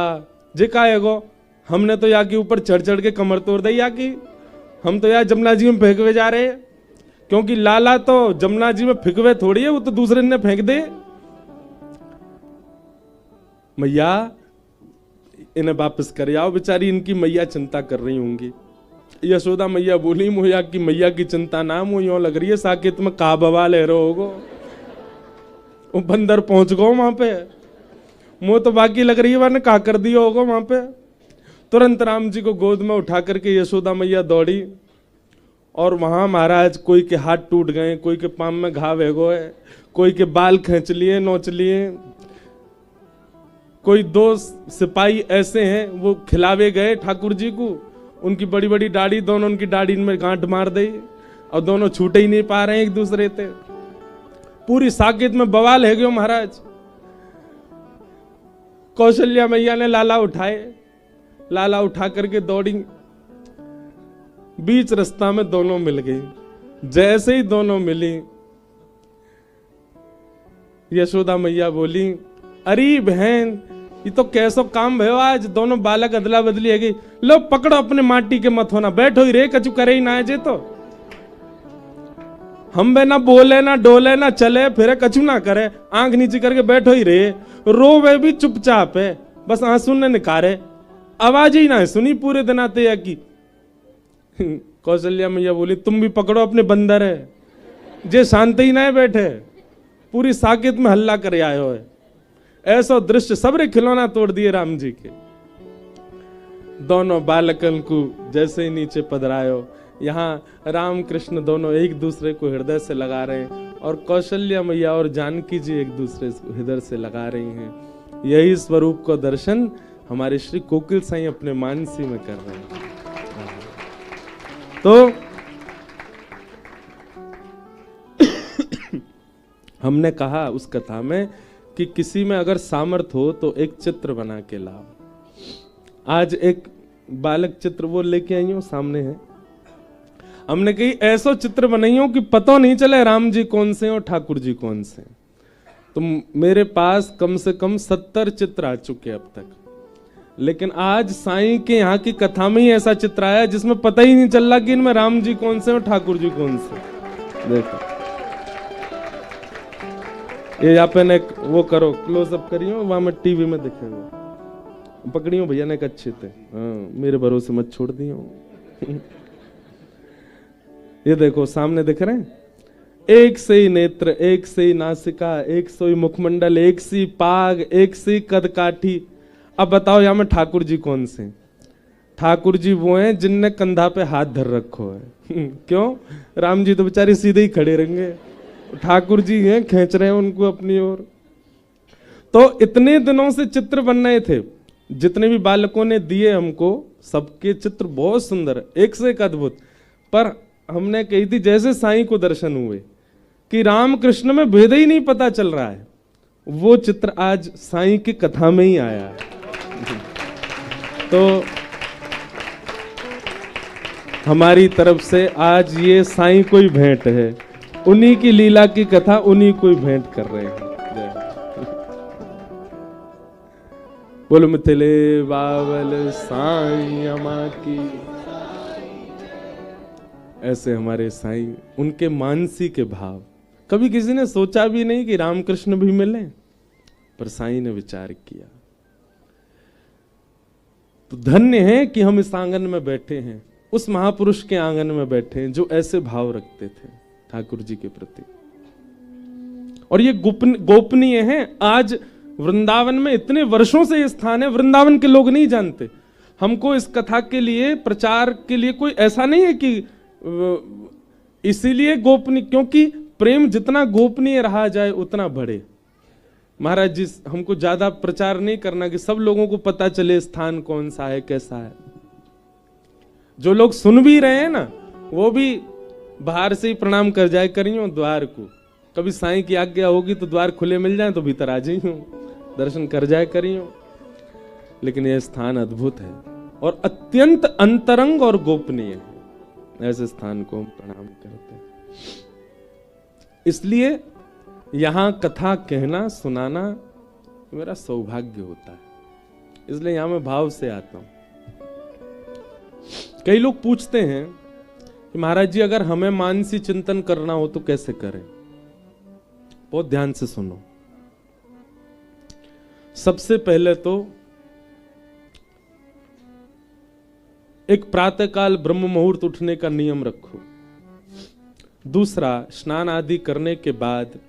जे का है गो, हमने तो यहाँ के ऊपर चढ़ चढ़ के कमर तोड़ दी, यहाँ की हम तो यार जमुना जी में फेंकवे जा रहे, क्योंकि लाला तो जमुना जी में फेंकवे थोड़ी है, वो तो दूसरे ने फेंक दे। मैया इन्हें वापस कर आओ, बेचारी इनकी मैया चिंता कर रही होंगी। यशोदा मैया बोली मोया की मैया की चिंता ना मुझे यूं लग रही है साकेत में का बवाल है होगो। वो बंदर पहुंच गो वहां पे, मुंह तो बाकी लग रही है वरना का कर दिया होगा वहां पे। तुरंत राम जी को गोद में उठा करके यशोदा मैया दौड़ी और वहां महाराज कोई के हाथ टूट गए, कोई के पांव में घाव है गए, कोई के बाल खींच लिए नोच लिए, कोई दो सिपाही ऐसे हैं वो खिलावे गए ठाकुर जी को, उनकी बड़ी बड़ी दाढ़ी, दोनों उनकी दाढ़ी में गांठ मार दी और दोनों छूटे ही नहीं पा रहे हैं एक दूसरे से। पूरी साकेत में बवाल है गयो महाराज। कौशल्या मैया ने लाला उठाए, लाला उठा करके दौड़ी, बीच रास्ता में दोनों मिल गई। जैसे ही दोनों मिली यशोदा मैया बोली अरे बहन ये तो कैसो काम भयो आज, दोनों बालक अदला बदली है गई, लो पकड़ो अपने माटी के मत होना, बैठो ही रे कछु करे ही ना है जे तो हम बे ना बोले ना डोले ना चले फिरे कछु ना करे, आंख नीचे करके बैठो ही रे, रोवे भी चुपचाप है, बस आंसू ने निकारे, आवाज ही ना है सुनी पूरे दिन आते या की। कौशल्या मैया बोली तुम भी पकड़ो अपने बंदर है, जे शांत ही ना है बैठे, पूरी साकेत में हल्ला कर आए हो है। ऐसा दृश्य सबरे खिलौना तोड़ दिए राम जी के। दोनों बालकन को जैसे ही नीचे पधरायो, यहाँ राम कृष्ण दोनों एक दूसरे को हृदय से लगा रहे हैं और कौशल्या मैया और जानकी जी एक दूसरे को हृदय से लगा रही हैं। यही स्वरूप को दर्शन हमारे श्री कोकिल साईं अपने मानसी में कर रहे हैं। तो हमने कहा उस कथा में कि किसी में अगर सामर्थ हो तो एक चित्र बना के लाओ। आज एक बालक चित्र वो लेके आई हो, सामने है। हमने कही ऐसा चित्र बनाइयो कि पता नहीं चले राम जी कौन से और ठाकुर जी कौन से। तो मेरे पास कम से कम 70 चित्र आ चुके अब तक, लेकिन आज साईं के यहाँ की कथा में ही ऐसा चित्र आया जिसमें पता ही नहीं चल रहा कि इनमें राम जी कौन से और ठाकुर जी कौन से। देखो ये यहाँ पे वो करो, क्लोजअप करियो, वहां में टीवी में दिखेगा, पकड़ियो भैया ने अच्छे थे, हाँ मेरे भरोसे मत छोड़ दियो। ये देखो सामने दिख रहे हैं, एक से ही नेत्र, एक से ही नासिका, एक से ही मुखमंडल, एक सी पाग, एक सी कद काठी। अब बताओ यहाँ में ठाकुर जी कौन से? ठाकुर जी वो हैं जिनने कंधा पे हाथ धर रखो है। क्यों? राम जी तो बेचारे सीधे ही खड़े रहेंगे, ठाकुर जी हैं खींच रहे हैं उनको अपनी ओर। तो इतने दिनों से चित्र बन रहे थे, जितने भी बालकों ने दिए हमको, सबके चित्र बहुत सुंदर, एक से एक अद्भुत। पर हमने कही थी जैसे साईं को दर्शन हुए कि राम कृष्ण में भेद ही नहीं पता चल रहा है, वो चित्र आज साईं की कथा में ही आया है। तो हमारी तरफ से आज ये साईं को ही भेंट है, उन्हीं की लीला की कथा उन्हीं को ही भेंट कर रहे हैं। बोलो मिथिले बावल साईं अमा की। ऐसे हमारे साईं, उनके मानसी के भाव, कभी किसी ने सोचा भी नहीं कि रामकृष्ण भी मिले, पर साईं ने विचार किया। तो धन्य है कि हम इस आंगन में बैठे हैं, उस महापुरुष के आंगन में बैठे हैं जो ऐसे भाव रखते थे ठाकुर जी के प्रति। और ये गोपनीय है। आज वृंदावन में इतने वर्षों से ये स्थान है, वृंदावन के लोग नहीं जानते। हमको इस कथा के लिए, प्रचार के लिए कोई ऐसा नहीं है कि इसीलिए गोपनीय, क्योंकि प्रेम जितना गोपनीय रहा जाए उतना बढ़े। महाराज जी हमको ज्यादा प्रचार नहीं करना कि सब लोगों को पता चले स्थान कौन सा है, कैसा है। जो लोग सुन भी रहे हैं ना, वो भी बाहर से ही प्रणाम कर जाए करियो द्वार को। कभी साईं की आज्ञा होगी तो द्वार खुले मिल जाए तो भीतर आ जाइयो, दर्शन कर जाए करियो। लेकिन यह स्थान अद्भुत है और अत्यंत अंतरंग और गोपनीय है। ऐसे स्थान को हम प्रणाम करते हैं। इसलिए यहां कथा कहना, सुनाना मेरा सौभाग्य होता है, इसलिए यहां मैं भाव से आता हूं। कई लोग पूछते हैं कि महाराज जी अगर हमें मानसी चिंतन करना हो तो कैसे करें? बहुत ध्यान से सुनो। सबसे पहले तो एक प्रातःकाल ब्रह्म मुहूर्त उठने का नियम रखो। दूसरा, स्नान आदि करने के बाद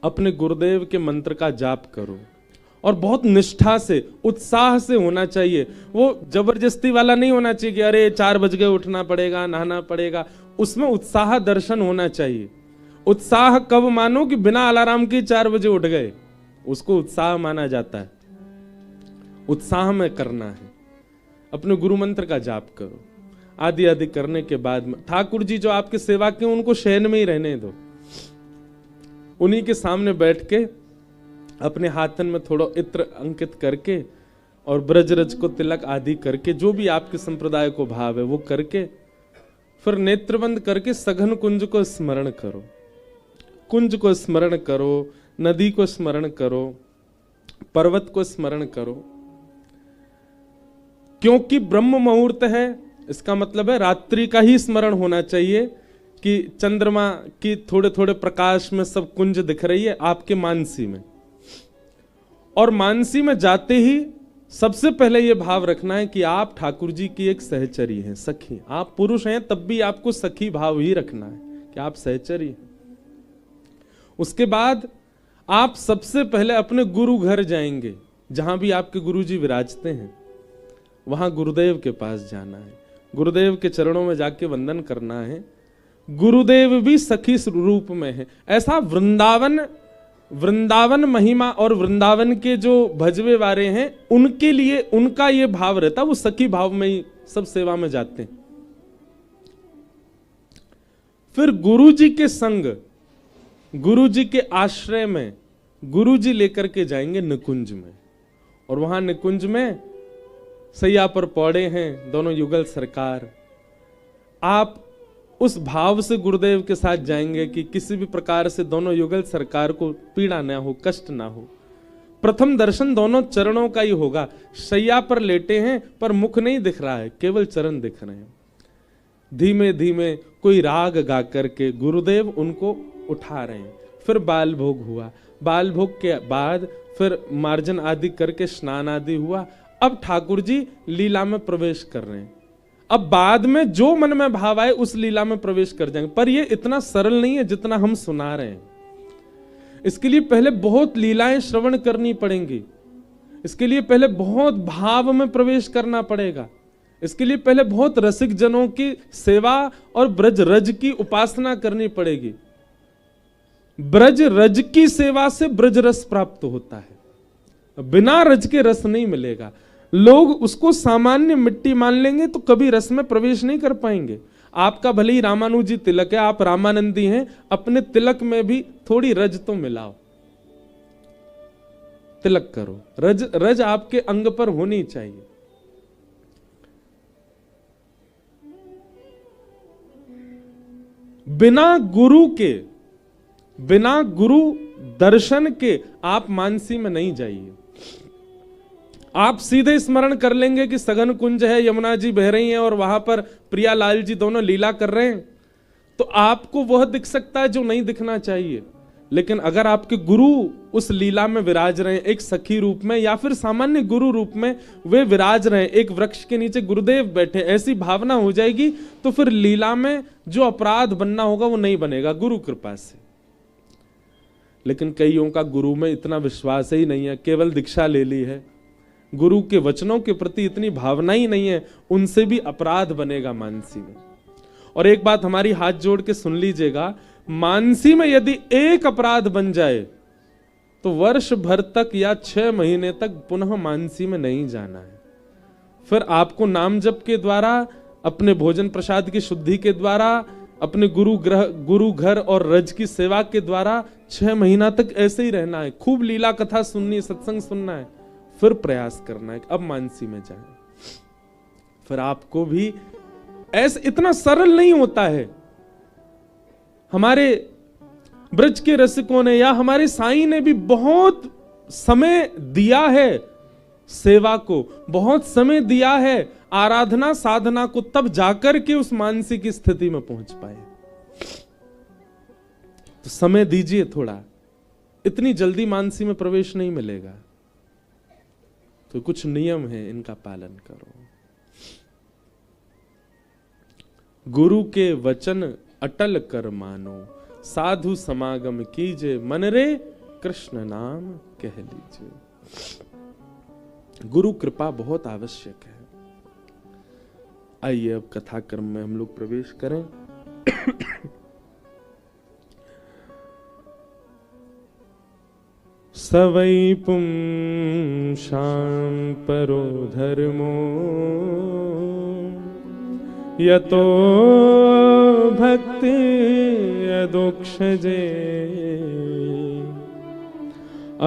अपने गुरुदेव के मंत्र का जाप करो और बहुत निष्ठा से, उत्साह से होना चाहिए। वो जबरदस्ती वाला नहीं होना चाहिए कि अरे 4 बज गए उठना पड़ेगा, नहाना पड़ेगा। उसमें उत्साह दर्शन होना चाहिए। उत्साह कब मानो कि बिना अलार्म के 4 बजे उठ गए, उसको उत्साह माना जाता है। उत्साह में करना है। अपने गुरु मंत्र का जाप करो। आदि आदि करने के बाद में ठाकुर जी जो आपके सेवा के उनको शयन में ही रहने दो। उन्हीं के सामने बैठ के अपने हाथन में थोड़ा इत्र अंकित करके और ब्रजरज को तिलक आदि करके, जो भी आपके संप्रदाय को भाव है वो करके, फिर नेत्रबंद करके सघन कुंज को स्मरण करो। कुंज को स्मरण करो, नदी को स्मरण करो, पर्वत को स्मरण करो। क्योंकि ब्रह्म मुहूर्त है, इसका मतलब है रात्रि का ही स्मरण होना चाहिए कि चंद्रमा की थोड़े थोड़े प्रकाश में सब कुंज दिख रही है आपके मानसी में। और मानसी में जाते ही सबसे पहले यह भाव रखना है कि आप ठाकुर जी की एक सहचरी हैं, सखी। आप पुरुष हैं तब भी आपको सखी भाव ही रखना है कि आप सहचरी हैं। उसके बाद आप सबसे पहले अपने गुरु घर जाएंगे, जहां भी आपके गुरु जी विराजते हैं वहां गुरुदेव के पास जाना है। गुरुदेव के चरणों में जाके वंदन करना है। गुरुदेव भी सखी रूप में है। ऐसा वृंदावन महिमा और वृंदावन के जो भजवे वाले हैं उनके लिए उनका ये भाव रहता, वो सखी भाव में ही सब सेवा में जाते हैं। फिर गुरु जी के संग, गुरु जी के आश्रय में गुरु जी लेकर के जाएंगे निकुंज में, और वहां निकुंज में सैया पर पौड़े हैं दोनों युगल सरकार। आप उस भाव से गुरुदेव के साथ जाएंगे कि किसी भी प्रकार से दोनों युगल सरकार को पीड़ा ना हो, कष्ट ना हो। प्रथम दर्शन दोनों चरणों का ही होगा। सैया पर लेटे हैं पर मुख नहीं दिख रहा है, केवल चरण दिख रहे हैं। धीमे धीमे कोई राग गा करके गुरुदेव उनको उठा रहे हैं। फिर बाल भोग हुआ। बाल भोग के बाद फिर मार्जन आदि करके स्नान आदि हुआ। अब ठाकुर जी लीला में प्रवेश कर रहे हैं। अब बाद में जो मन में भाव आए उस लीला में प्रवेश कर जाएंगे। पर यह इतना सरल नहीं है जितना हम सुना रहे हैं। इसके लिए पहले बहुत लीलाएं श्रवण करनी पड़ेंगी। इसके लिए पहले बहुत भाव में प्रवेश करना पड़ेगा। इसके लिए पहले बहुत रसिक जनों की सेवा और ब्रज रज की उपासना करनी पड़ेगी। ब्रज रज की सेवा से ब्रज रस प्राप्त होता है, बिना रज के रस नहीं मिलेगा। लोग उसको सामान्य मिट्टी मान लेंगे तो कभी रस में प्रवेश नहीं कर पाएंगे। आपका भले ही रामानुजी तिलक है, आप रामानंदी हैं, अपने तिलक में भी थोड़ी रज तो मिलाओ, तिलक करो। रज रज आपके अंग पर होनी चाहिए। बिना गुरु के, बिना गुरु दर्शन के आप मानसी में नहीं जाइए। आप सीधे स्मरण कर लेंगे कि सघन कुंज है, यमुना जी बह रही हैं और वहां पर प्रियालाल जी दोनों लीला कर रहे हैं, तो आपको वह दिख सकता है जो नहीं दिखना चाहिए। लेकिन अगर आपके गुरु उस लीला में विराज रहे हैं, एक सखी रूप में या फिर सामान्य गुरु रूप में वे विराज रहे हैं, एक वृक्ष के नीचे गुरुदेव बैठे, ऐसी भावना हो जाएगी तो फिर लीला में जो अपराध बनना होगा वो नहीं बनेगा गुरु कृपा से। लेकिन कईयों का गुरु में इतना विश्वास ही नहीं है, केवल दीक्षा ले ली है, गुरु के वचनों के प्रति इतनी भावना ही नहीं है, उनसे भी अपराध बनेगा मानसी में। और एक बात हमारी हाथ जोड़ के सुन लीजिएगा, मानसी में यदि एक अपराध बन जाए तो वर्ष भर तक या 6 महीने तक पुनः मानसी में नहीं जाना है। फिर आपको नाम जप के द्वारा, अपने भोजन प्रसाद की शुद्धि के द्वारा, अपने गुरु घर और रज की सेवा के द्वारा 6 महीना तक ऐसे ही रहना है। खूब लीला कथा सुननी, सत्संग सुनना है, फिर प्रयास करना है अब मानसी में जाए। फिर आपको भी ऐसे, इतना सरल नहीं होता है। हमारे ब्रज के रसिकों ने या हमारे साईं ने भी बहुत समय दिया है सेवा को, बहुत समय दिया है आराधना साधना को, तब जाकर के उस मानसी की स्थिति में पहुंच पाए। तो समय दीजिए थोड़ा, इतनी जल्दी मानसी में प्रवेश नहीं मिलेगा। तो कुछ नियम है, इनका पालन करो। गुरु के वचन अटल कर मानो, साधु समागम कीजे, मन रे कृष्ण नाम कह लीजिए। गुरु कृपा बहुत आवश्यक है। आइए अब कथा क्रम में हम लोग प्रवेश करें। सवै पुंसां परो धर्मो, यतो भक्ति यदोक्षजे,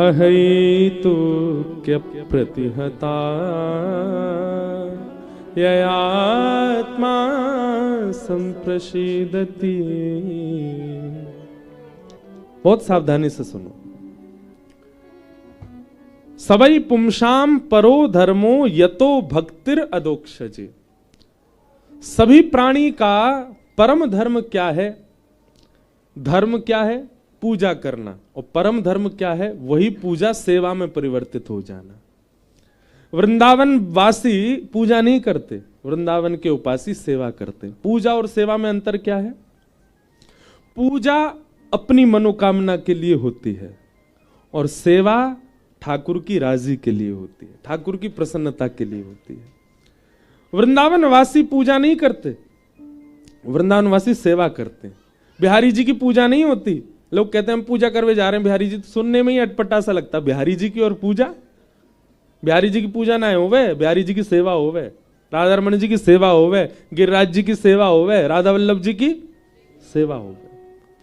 अहैतुक्यप्रतिहता ययात्मा संप्रसीदति। बहुत सावधानी से सुनो। सवै पुंसां परो धर्मो यतो भक्तिर अदोक्षजे। सभी प्राणी का परम धर्म क्या है? धर्म क्या है? पूजा करना। और परम धर्म क्या है? वही पूजा सेवा में परिवर्तित हो जाना। वृंदावन वासी पूजा नहीं करते, वृंदावन के उपासी सेवा करते। पूजा और सेवा में अंतर क्या है? पूजा अपनी मनोकामना के लिए होती है और सेवा ठाकुर की राजी के लिए होती है, ठाकुर की प्रसन्नता के लिए होती है। वृंदावन वासी पूजा नहीं करते, वृंदावन वासी सेवा करते। बिहारी जी की पूजा नहीं होती। लोग कहते हैं हम पूजा करवे जा रहे हैं बिहारी जी, तो सुनने में ही अटपटा सा लगता। बिहारी जी की और पूजा, बिहारी जी की पूजा ना होवे, बिहारी जी की सेवा होवे, राधा रमन जी की सेवा होवे, गिरिराज जी की सेवा होवे, राधा वल्लभ जी की सेवा होवे,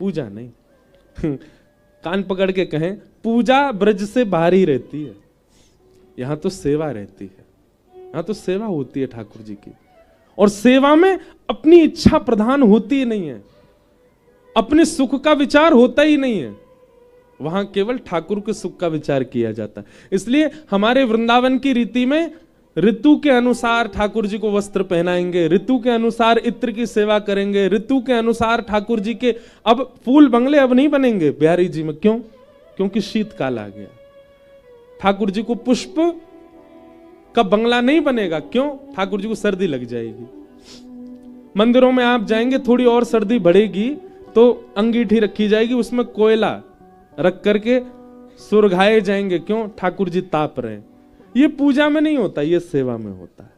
पूजा नहीं। कान पकड़ के कहें, पूजा ब्रज से बाहर ही रहती है, यहां तो सेवा रहती है, यहां तो सेवा होती है ठाकुर जी की। और सेवा में अपनी इच्छा प्रधान होती ही नहीं है, अपने सुख का विचार होता ही नहीं है, वहां केवल ठाकुर के सुख का विचार किया जाता है। इसलिए हमारे वृंदावन की रीति में ऋतु के अनुसार ठाकुर जी को वस्त्र पहनाएंगे, ऋतु के अनुसार इत्र की सेवा करेंगे, ऋतु के अनुसार ठाकुर जी के अब फूल बंगले अब नहीं बनेंगे बिहारी जी में। क्यों? क्योंकि शीतकाल आ गया। ठाकुर जी को पुष्प का बंगला नहीं बनेगा। क्यों? ठाकुर जी को सर्दी लग जाएगी। मंदिरों में आप जाएंगे, थोड़ी और सर्दी बढ़ेगी तो अंगीठी रखी जाएगी, उसमें कोयला रख करके सुरघाए जाएंगे। क्यों? ठाकुर जी ताप रहे हैं। ये पूजा में नहीं होता, ये सेवा में होता है।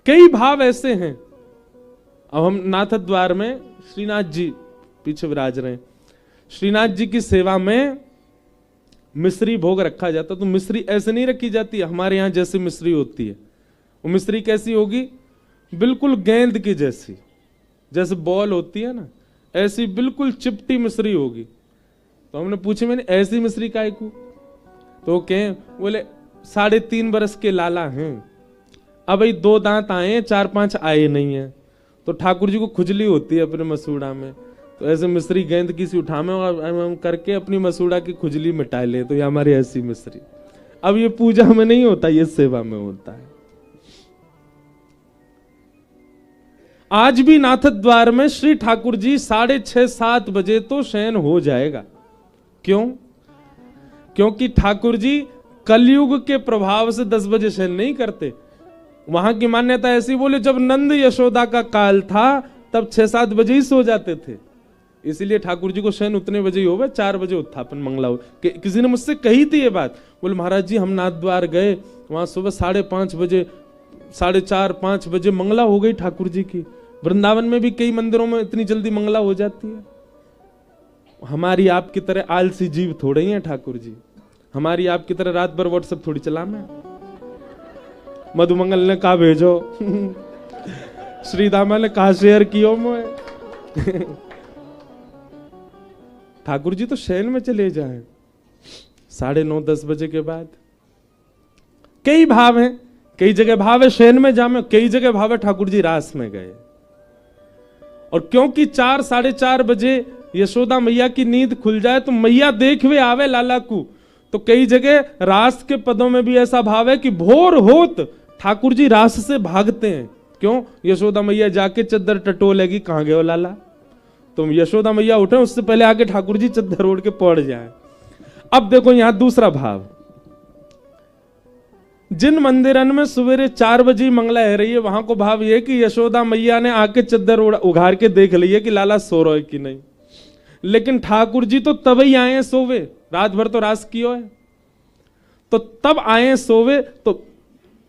कई भाव ऐसे हैं। अब हम नाथ द्वार में श्रीनाथ जी पीछे विराज रहे हैं, श्रीनाथ जी की सेवा में मिश्री भोग रखा जाता, तो मिश्री ऐसे नहीं रखी जाती हमारे यहां जैसी मिश्री होती है। वो मिश्री कैसी होगी? बिल्कुल गेंद की जैसी, जैसे बॉल होती है ना, ऐसी बिल्कुल चिपटी मिश्री होगी। तो हमने पूछे, मैंने ऐसी मिश्री काहे को? तो कहें, बोले 3.5 बरस के लाला हैं, अब भाई 2 दांत आए, 4-5 आए नहीं है, तो ठाकुर जी को खुजली होती है अपने मसूड़ा में, तो ऐसे मिश्री गेंद की सी उठावे और हम करके अपनी मसूड़ा की खुजली मिटा ले, तो ये हमारी ऐसी मिश्री। अब ये पूजा में नहीं होता, ये सेवा में होता है। आज भी नाथ द्वार में श्री ठाकुर जी 6:30-7 बजे तो शयन हो जाएगा। क्यों? क्योंकि ठाकुर जी कलयुग के प्रभाव से 10 बजे शयन नहीं करते। वहां की मान्यता ऐसी, बोले जब नंद यशोदा का काल था तब 6-7 बजे ही सो जाते थे, इसीलिए ठाकुर जी को शयन उतने बजे ही होगा, 4 बजे उत्थापन मंगला हो। किसी ने मुझसे कही थी ये बात, बोले महाराज जी हम नाथ द्वार गए, वहां सुबह 5:30 बजे, 4:30-5 बजे मंगला हो गई ठाकुर जी की। वृंदावन में भी कई मंदिरों में इतनी जल्दी मंगला हो जाती है। हमारी आपकी तरह आलसी जीव थोड़े ही हैं ठाकुर जी, हमारी आपकी तरह रात भर व्हाट्सएप थोड़ी चलाना है। मधुमंगल ने कहा भेजो, श्रीदामा ने कहा शेयर कियो मोए। ठाकुर जी तो शयन में चले जाएं 9:30-10 बजे के बाद। कई भाव हैं, कई जगह भाव है शयन में जामे, कई जगह भाव है ठाकुर जी रास में गए। और क्योंकि 4-4:30 बजे यशोदा मैया की नींद खुल जाए तो मैया देखवे आवे लाला को, तो कई जगह रास के पदों में भी ऐसा भाव है कि भोर होत ठाकुर जी रास से भागते हैं। क्यों? यशोदा मैया जाके चद्दर टटोलेगी, कहां गए हो लाला? तो यशोदा मैया उठे उससे पहले आके ठाकुर जी चद्दर ओढ़ के पड़ जाए। अब देखो यहां दूसरा भाव, जिन मंदिरन में सवेरे 4 बजे मंगला है रही है, वहां को भाव ये कि यशोदा मैया ने आके चद्दर उघार के देख ली है कि लाला सो रहा है कि नहीं। लेकिन ठाकुर जी तो तब ही आए सोवे, रात भर तो रास कियो है, तो तब आए सोवे, तो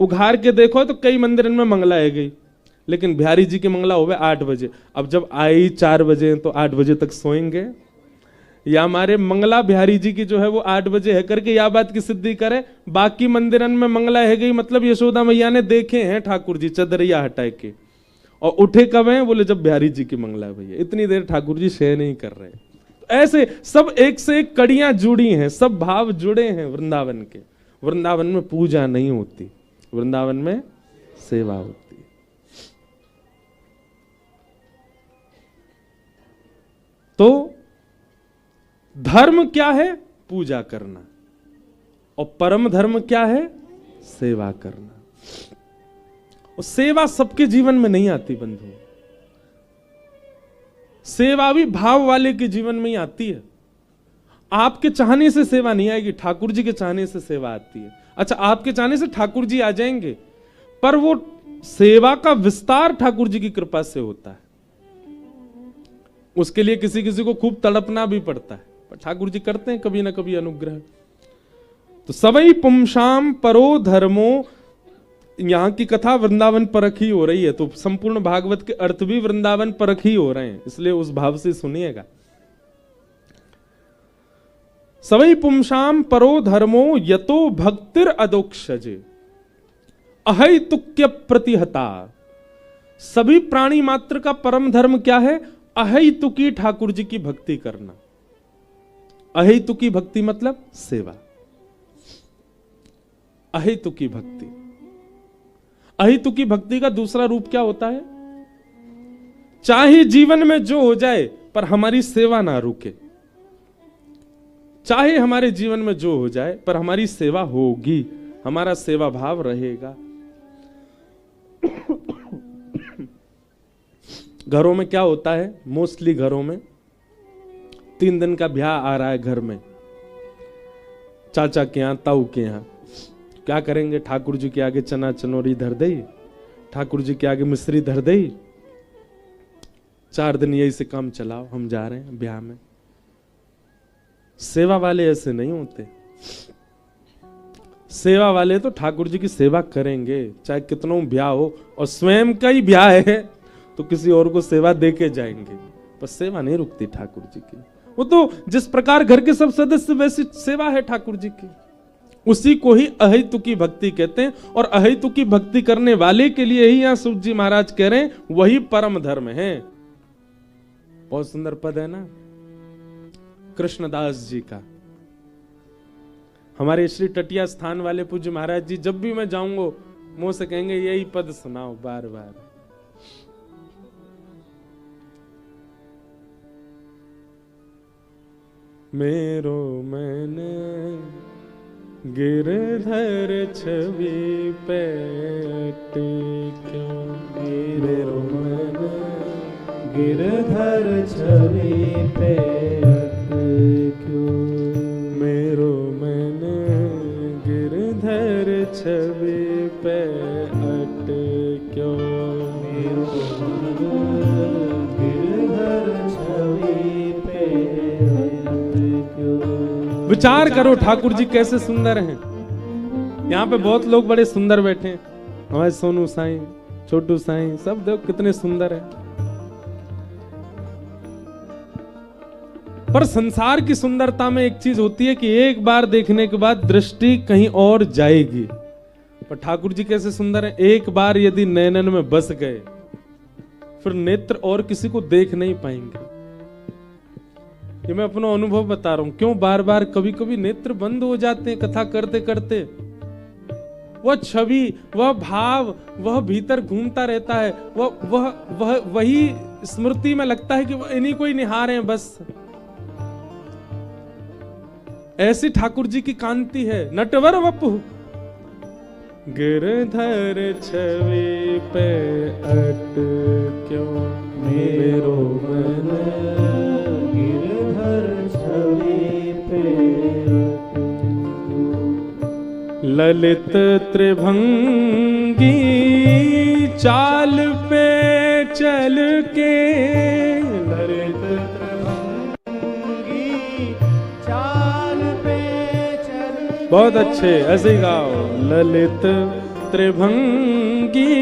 उघार के देखो तो कई मंदिरन में मंगला है गई, लेकिन बिहारी जी की मंगला होवे 8 बजे। अब जब आई 4 बजे तो 8 बजे तक सोएंगे, या हमारे मंगला बिहारी जी की जो है वो 8 बजे है करके या बात की सिद्धि करे। बाकी मंदिरन में मंगला है गई, मतलब यशोदा मैया ने देखे हैं ठाकुर जी चदरिया हटाए के, और उठे कब हैं, बोले जब बिहारी जी की मंगला है भैया, इतनी देर ठाकुर जी शय नहीं कर रहे। तो ऐसे सब एक से एक कड़ियां जुड़ी हैं, सब भाव जुड़े हैं वृंदावन के। वृंदावन में पूजा नहीं होती, वृंदावन में सेवा होती। तो धर्म क्या है? पूजा करना। और परम धर्म क्या है? सेवा करना। और सेवा सबके जीवन में नहीं आती बंधु, सेवा भी भाव वाले के जीवन में ही आती है। आपके चाहने से सेवा नहीं आएगी, ठाकुर जी के चाहने से सेवा आती है। अच्छा, आपके चाहने से ठाकुर जी आ जाएंगे, पर वो सेवा का विस्तार ठाकुर जी की कृपा से होता है। उसके लिए किसी किसी को खूब तड़पना भी पड़ता है, पर ठाकुर जी करते हैं कभी ना कभी अनुग्रह। तो सवई पुंसाम परो धर्मो, यहां की कथा वृंदावन परख ही हो रही है, तो संपूर्ण भागवत के अर्थ भी वृंदावन परख ही हो रहे हैं, इसलिए उस भाव से सुनिएगा। सवई पुंसाम परो धर्मो यतो भक्तिर अदोक्षजे अहैतुक्य प्रतिहता। सभी प्राणी मात्र का परम धर्म क्या है? अहैतुकी ठाकुर जी की भक्ति करना। अहैतुकी भक्ति मतलब सेवा। अहैतुकी भक्ति, अहैतुकी भक्ति का दूसरा रूप क्या होता है? चाहे जीवन में जो हो जाए पर हमारी सेवा ना रुके, चाहे हमारे जीवन में जो हो जाए पर हमारी सेवा होगी, हमारा सेवा भाव रहेगा। घरों में क्या होता है? मोस्टली घरों में 3 दिन का ब्याह आ रहा है घर में, चाचा के यहां, ताऊ के यहां, क्या करेंगे? ठाकुर जी के आगे चना चनोरी धर दे, ठाकुर जी के आगे मिश्री धर दे, 4 दिन यही से काम चलाओ, हम जा रहे हैं ब्याह में। सेवा वाले ऐसे नहीं होते। सेवा वाले तो ठाकुर जी की सेवा करेंगे, चाहे कितनों ब्याह हो, और स्वयं का ही ब्याह है तो किसी और को सेवा दे के जाएंगे, पर सेवा नहीं रुकती ठाकुर जी की। वो तो जिस प्रकार घर के सब सदस्य वैसी सेवा है ठाकुर जी की, उसी को ही अहैतुकी भक्ति कहते हैं। और अहैतुकी भक्ति करने वाले के लिए ही यहां सूत जी महाराज कह रहे हैं वही परम धर्म है। बहुत सुंदर पद है ना कृष्णदास जी का। हमारे श्री टटिया स्थान वाले पूज्य महाराज जी जब भी मैं जाऊंगा मुंह से कहेंगे यही पद सुनाओ बार बार। मेरो मन गिरधर छवि पे अटक्यो, मेरो मन गिरधर छवि पे अटक्यो, मेरो मन गिरधर छवि पे अटक्यो, मेरो मन गिरधर छवि पे अटक्यो। विचार करो ठाकुर जी कैसे सुंदर हैं। यहाँ पे बहुत लोग बड़े सुंदर बैठे हैं, हमारे सोनू साईं, छोटू साईं, सब देखो कितने सुंदर हैं। पर संसार की सुंदरता में एक चीज होती है कि एक बार देखने के बाद दृष्टि कहीं और जाएगी। पर ठाकुर जी कैसे सुंदर हैं, एक बार यदि नैनन में बस गए फिर नेत्र और किसी को देख नहीं पाएंगे। ये मैं अपना अनुभव बता रहा हूं। क्यों बार बार कभी कभी नेत्र बंद हो जाते हैं कथा करते करते, वह छवि, वह भाव, वह भीतर घूमता रहता है, वह वही स्मृति में लगता है कि वह इन्हीं को ही निहार हैं बस। ऐसी ठाकुर जी की कांति है। नटवर वपु गिरधर छवि पे अटक्यो, मेरो मन गिरधर छवि पे अटक्यो, ललित त्रिभंगी चाल पे चल के, ललित त्रिभंगी चाल पे चल के। बहुत अच्छे, ऐसे ही गाओ। ललित त्रिभंगी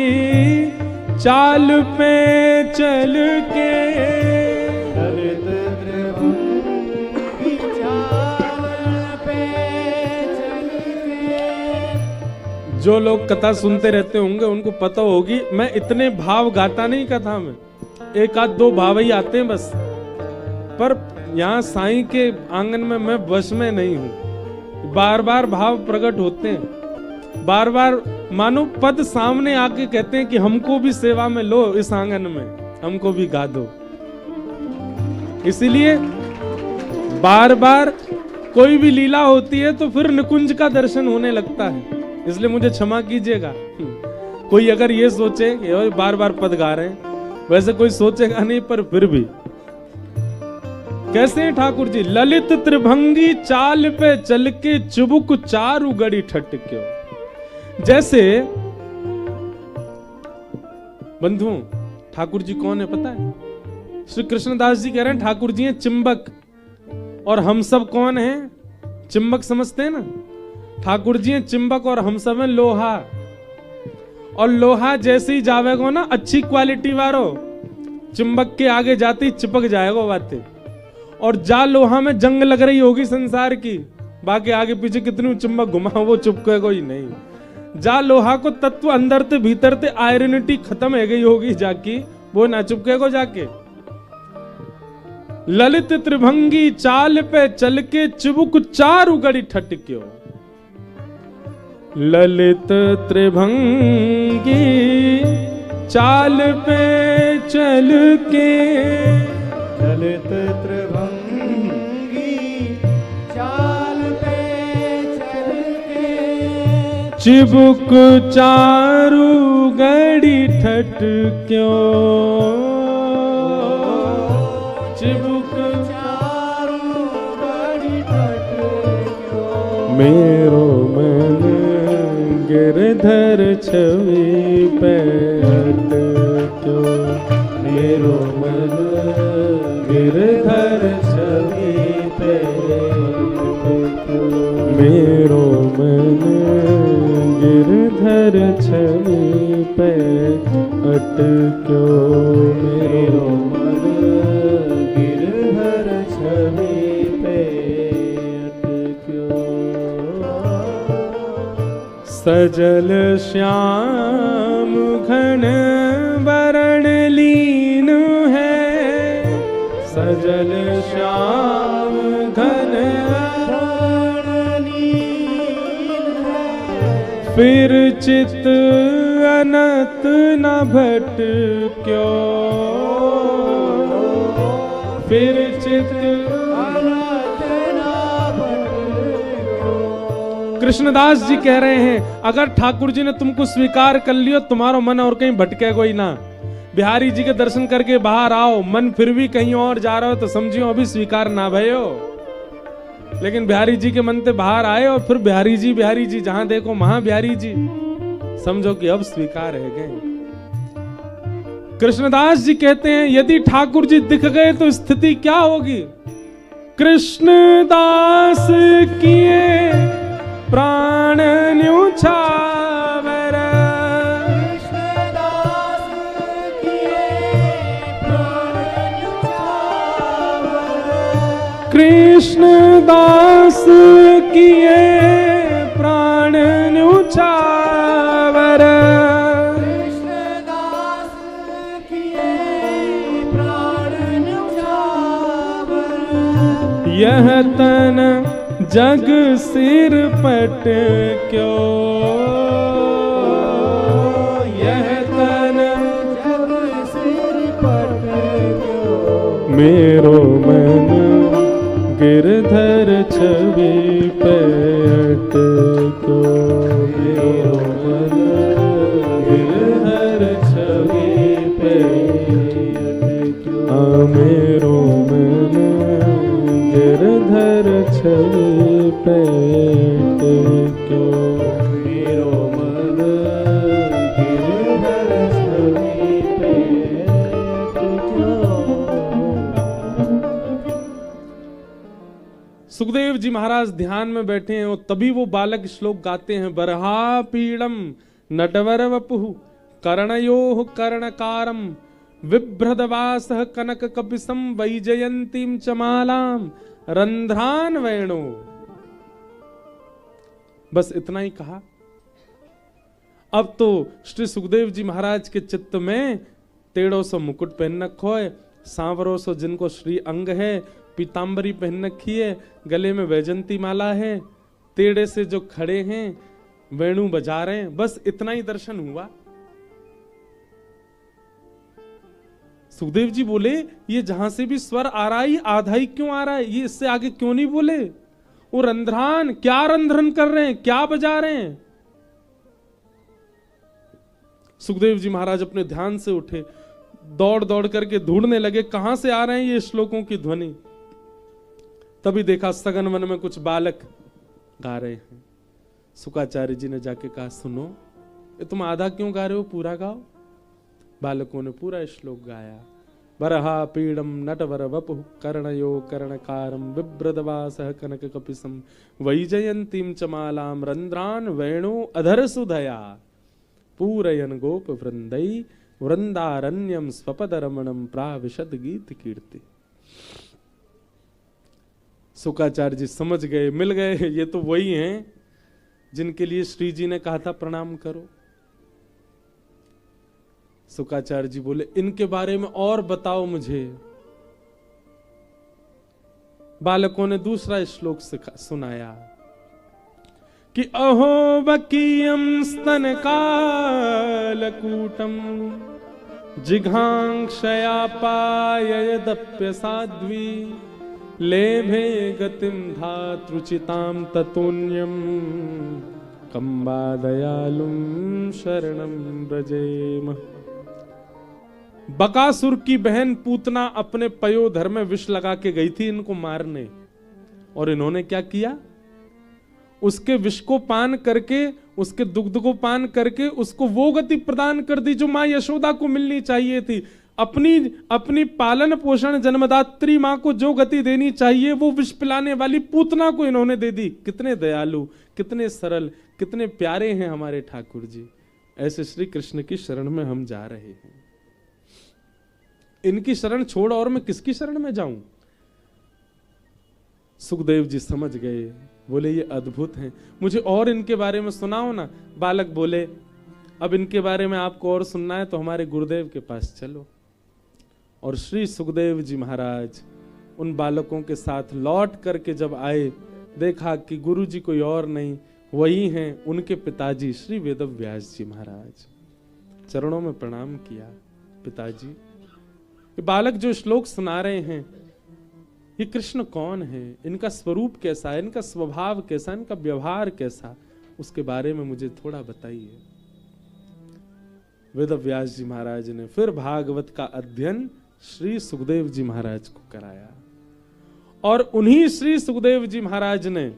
चाल पे चल के, ललित त्रिभंगी चाल पे चल के। जो लोग कथा सुनते रहते होंगे उनको पता होगी मैं इतने भाव गाता नहीं कथा में, एक आध दो भाव ही आते हैं बस। पर यहाँ साईं के आंगन में मैं वश में नहीं हूँ, बार बार भाव प्रकट होते हैं, बार बार मानो पद सामने आके कहते हैं कि हमको भी सेवा में लो, इस आंगन में हमको भी गा दो। इसीलिए बार बार कोई भी लीला होती है तो फिर निकुंज का दर्शन होने लगता है, इसलिए मुझे क्षमा कीजिएगा। कोई अगर ये सोचे कि बार बार पद गा रहे हैं, वैसे कोई सोचेगा नहीं, पर फिर भी कैसे हैं ठाकुर जी? ललित त्रिभंगी चाल पे चल के चुबुक चारु गड़ी ठटक्यो। जैसे बंधुओं, ठाकुर जी कौन है पता है? श्री कृष्णदास जी कह रहे हैं ठाकुर जी हैं चिंबक, और हम सब कौन हैं? चिंबक समझते हैं ना? ठाकुर जी हैं चिंबक और हम सब हैं लोहा। और लोहा जैसे ही जावेगो ना अच्छी क्वालिटी वालो, चिंबक के आगे जाते ही चिपक जाएगा बातें। और जा लोहा में जंग लग रही होगी संसार की, बाकी आगे पीछे कितनी चिंबक घुमाओ वो चिपकेगा ही नहीं। जा लोहा को तत्व अंदर ते भीतर ते आयरनिटी खत्म हो गई होगी जाकी, वो ना चिपकेगा जाके। ललित त्रिभंगी चाल पे चल के चिबुक चारु गड़ी ठटक्यो। ललित त्रिभंगी चाल पे चल के, ललित त्रिभंगी चाल पे चल के चिबुक चारु गड़ी ठटक्यो। चिबुक चारु गड़ी ठटक्यो। मेरो मन गिरधर छवि पे अटक्यो। मेरो मन गिरधर छवि पे अटक्यो। मेरो मन गिरधर छवि पे अटक्यो। मेरो मन गिरधर छवि पे अटक्यो। सजल श्याम घन वरण लीन है। सजल श्याम घन वरण लीन है। फिर चित अनत न भटक्यो। फिर चित अनत न भटक्यो। कृष्णदास जी कह रहे हैं अगर ठाकुर जी ने तुमको स्वीकार कर लियो, तुम्हारा मन और कहीं भटकेगा ही ना। बिहारी जी के दर्शन करके बाहर आओ, मन फिर भी कहीं और जा रहा हो तो समझियो अभी स्वीकार ना भयो। लेकिन बिहारी जी के मन से बाहर आए और फिर बिहारी जी जहां देखो वहां बिहारी जी, समझो कि अब स्वीकार है गए। कृष्णदास जी कहते हैं यदि ठाकुर जी दिख गए तो स्थिति क्या होगी? कृष्णदास किए प्राण न्यूछावर। कृष्णदास किए प्राण न्यूछावर। कृष्णदास किए प्राण न्यूछावर। कृष्णदास किए प्राण न्यूछावर। यह तन जग सिर पटक्यो। यह तन जग सिर पटक्यो। मेरो मन गिरधर छवि पे अटक्यो। मेरो मन गिरधर छवि पे अटक्यो। मेरो मन गिरधर छवि पे अटक्यो। सुखदेव जी महाराज ध्यान में बैठे हैं और तभी वो बालक श्लोक गाते हैं, बरहा पीड़म नटवर वपुः कर्णयोः कर्णकारम विभ्रदवासः कनक कपिसम वैजयंतीम चमालाम रंध्रान वेणु। बस इतना ही कहा। अब तो श्री सुखदेव जी महाराज के चित्त में टेढ़ो सो मुकुट पहन रखो है, सांवरो सो जिनको श्री अंग है, पीतांबरी पहन रखी है, गले में वैजंती माला है, टेढ़े से जो खड़े हैं वेणु बजा रहे हैं, बस इतना ही दर्शन हुआ। सुखदेव जी बोले, ये जहां से भी स्वर आ रहा है आधा ही क्यों आ रहा है, ये इससे आगे क्यों नहीं बोले? वो रंध्रान, क्या रंध्रन कर रहे हैं, क्या बजा रहे हैं? सुखदेव जी महाराज अपने ध्यान से उठे, दौड़ दौड़ करके ढूंढने लगे कहां से आ रहे हैं ये श्लोकों की ध्वनि। तभी देखा सघन वन में कुछ बालक गा रहे हैं। शुकाचार्य जी ने जाके कहा, सुनो, ये तुम आधा क्यों गा रहे हो, पूरा गाओ। बालकों ने पूरा श्लोक गाया। बरहा पीड़म नटवर वपुः कर्णयो कर्णकारम बिभ्रदवासः कनक कपिसम वैजयंतीम चमालाम रंध्रान वेणु अधर सुधया पूरयन गोप वृंदई वृंदारण्यम स्वपद रमणम प्राविशद गीत कीर्ति। शुकाचार्य जी समझ गए, मिल गए, ये तो वही हैं जिनके लिए श्री जी ने कहा था प्रणाम करो। शुकाचार्य जी बोले, इनके बारे में और बताओ मुझे। बालकों ने दूसरा श्लोक सुनाया कि अहो बकीयम स्तन कालकूटम जिघांक्षया पाययदप्य साध्वी लेभे गतिम धातृचिताम ततोन्यम कंबा दयालुम शरणम ब्रजेम। बकासुर की बहन पूतना अपने पयोधर में विष लगा के गई थी इनको मारने, और इन्होंने क्या किया, उसके विष को पान करके, उसके दुग्ध को पान करके उसको वो गति प्रदान कर दी जो मां यशोदा को मिलनी चाहिए थी। अपनी पालन पोषण जन्मदात्री मां को जो गति देनी चाहिए वो विष पिलाने वाली पूतना को इन्होंने दे दी। कितने दयालु, कितने सरल, कितने प्यारे हैं हमारे ठाकुर जी। ऐसे श्री कृष्ण की शरण में हम जा रहे हैं। इनकी शरण छोड़ और मैं किसकी शरण में जाऊं? सुखदेव जी समझ गए, बोले ये अद्भुत हैं, मुझे और इनके बारे में सुनाओ ना। बालक बोले, अब इनके बारे में आपको और सुनना है तो हमारे गुरुदेव के पास चलो। और श्री सुखदेव जी महाराज उन बालकों के साथ लौट करके जब आए, देखा कि गुरु जी कोई और नहीं, वही हैं उनके पिताजी श्री वेदव्यास जी महाराज। चरणों में प्रणाम किया, पिताजी ये बालक जो श्लोक सुना रहे हैं ये कृष्ण कौन है, इनका स्वरूप कैसा है, इनका स्वभाव कैसा, इनका व्यवहार कैसा, उसके बारे में मुझे थोड़ा बताइए। वेदव्यास जी महाराज ने फिर भागवत का अध्ययन श्री सुखदेव जी महाराज को कराया, और उन्हीं श्री सुखदेव जी महाराज ने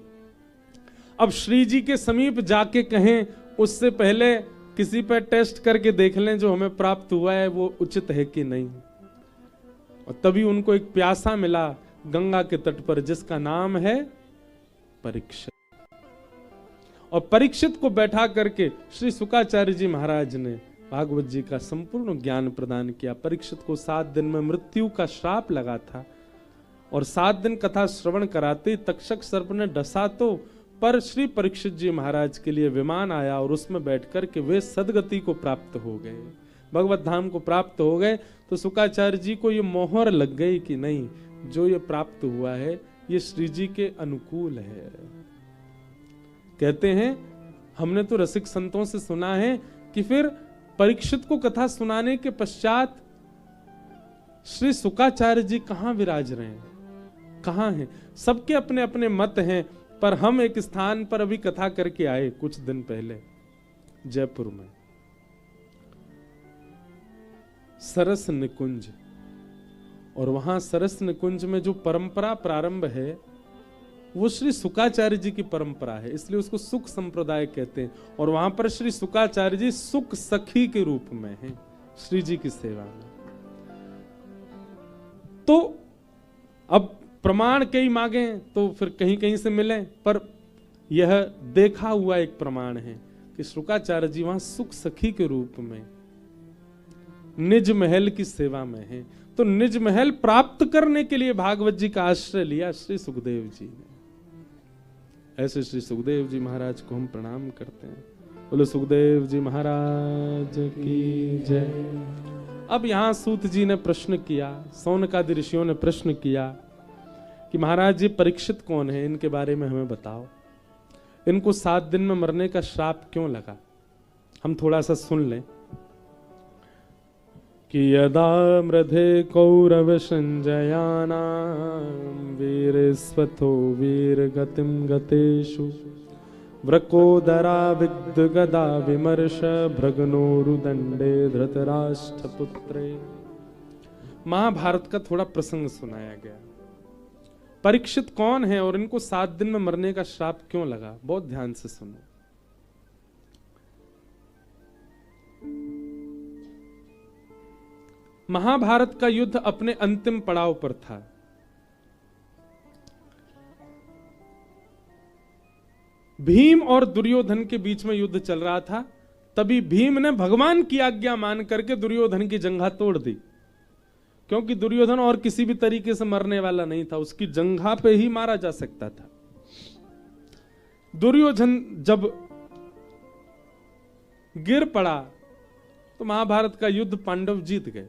अब श्री जी के समीप जाके कहें उससे पहले किसी पर टेस्ट करके देख लें जो हमें प्राप्त हुआ है वो उचित है कि नहीं। और तभी उनको एक प्यासा मिला गंगा के तट पर जिसका नाम है परीक्षित, और परीक्षित को बैठा करके श्री शुकाचार्य जी महाराज ने भागवत जी का संपूर्ण ज्ञान प्रदान किया। परीक्षित को 7 दिन में मृत्यु का श्राप लगा था, और 7 दिन कथा श्रवण कराते तक्षक सर्प ने डसा तो, पर श्री परीक्षित जी महाराज के लिए विमान आया और उसमें बैठकर के वे सदगति को प्राप्त हो गए, भगवत धाम को प्राप्त हो गए। तो शुकाचार्य जी को ये मोहर लग गई कि नहीं, जो ये प्राप्त हुआ है ये श्री जी के अनुकूल है। कहते हैं हमने तो रसिक संतों से सुना है कि फिर परीक्षित को कथा सुनाने के पश्चात श्री शुकाचार्य जी कहां विराज रहे हैं, कहां हैं? सबके अपने अपने मत हैं, पर हम एक स्थान पर अभी कथा करके आए कुछ दिन पहले जयपुर में, सरस निकुंज। और वहां सरस निकुंज में जो परंपरा प्रारंभ है वो श्री शुकाचार्य जी की परंपरा है, इसलिए उसको सुख संप्रदाय कहते हैं। और वहां पर श्री शुकाचार्य जी सुख सखी के रूप में हैं श्री जी की सेवा में। तो अब प्रमाण कई मांगे तो फिर कहीं कहीं से मिले, पर यह देखा हुआ एक प्रमाण है कि शुकाचार्य जी वहां सुख सखी के रूप में निज महल की सेवा में है। तो निज महल प्राप्त करने के लिए भागवत जी का आश्रय लिया श्री सुखदेव जी ने। ऐसे श्री सुखदेव जी महाराज को हम प्रणाम करते हैं। बोलो सुखदेव जी महाराज की जय। अब यहां सूत जी ने प्रश्न किया, सौनकादि ऋषियों ने प्रश्न किया कि महाराज जी परीक्षित कौन है, इनके बारे में हमें बताओ। इनको 7 दिन में मरने का श्राप क्यों लगा? हम थोड़ा सा सुन लें कि यदा मृधे कौरव संजयाना वीर स्वथो वीर गतिम गतेषु व्रकोदरा विद्ध गदा विमर्श भ्रगनोरुदंडे धृतराष्ट्र पुत्रे। महाभारत का थोड़ा प्रसंग सुनाया गया। परीक्षित कौन है और इनको 7 दिन में मरने का श्राप क्यों लगा? बहुत ध्यान से सुनो। महाभारत का युद्ध अपने अंतिम पड़ाव पर था। भीम और दुर्योधन के बीच में युद्ध चल रहा था। तभी भीम ने भगवान की आज्ञा मान करके दुर्योधन की जंघा तोड़ दी, क्योंकि दुर्योधन और किसी भी तरीके से मरने वाला नहीं था, उसकी जंघा पे ही मारा जा सकता था। दुर्योधन जब गिर पड़ा तो महाभारत का युद्ध पांडव जीत गए।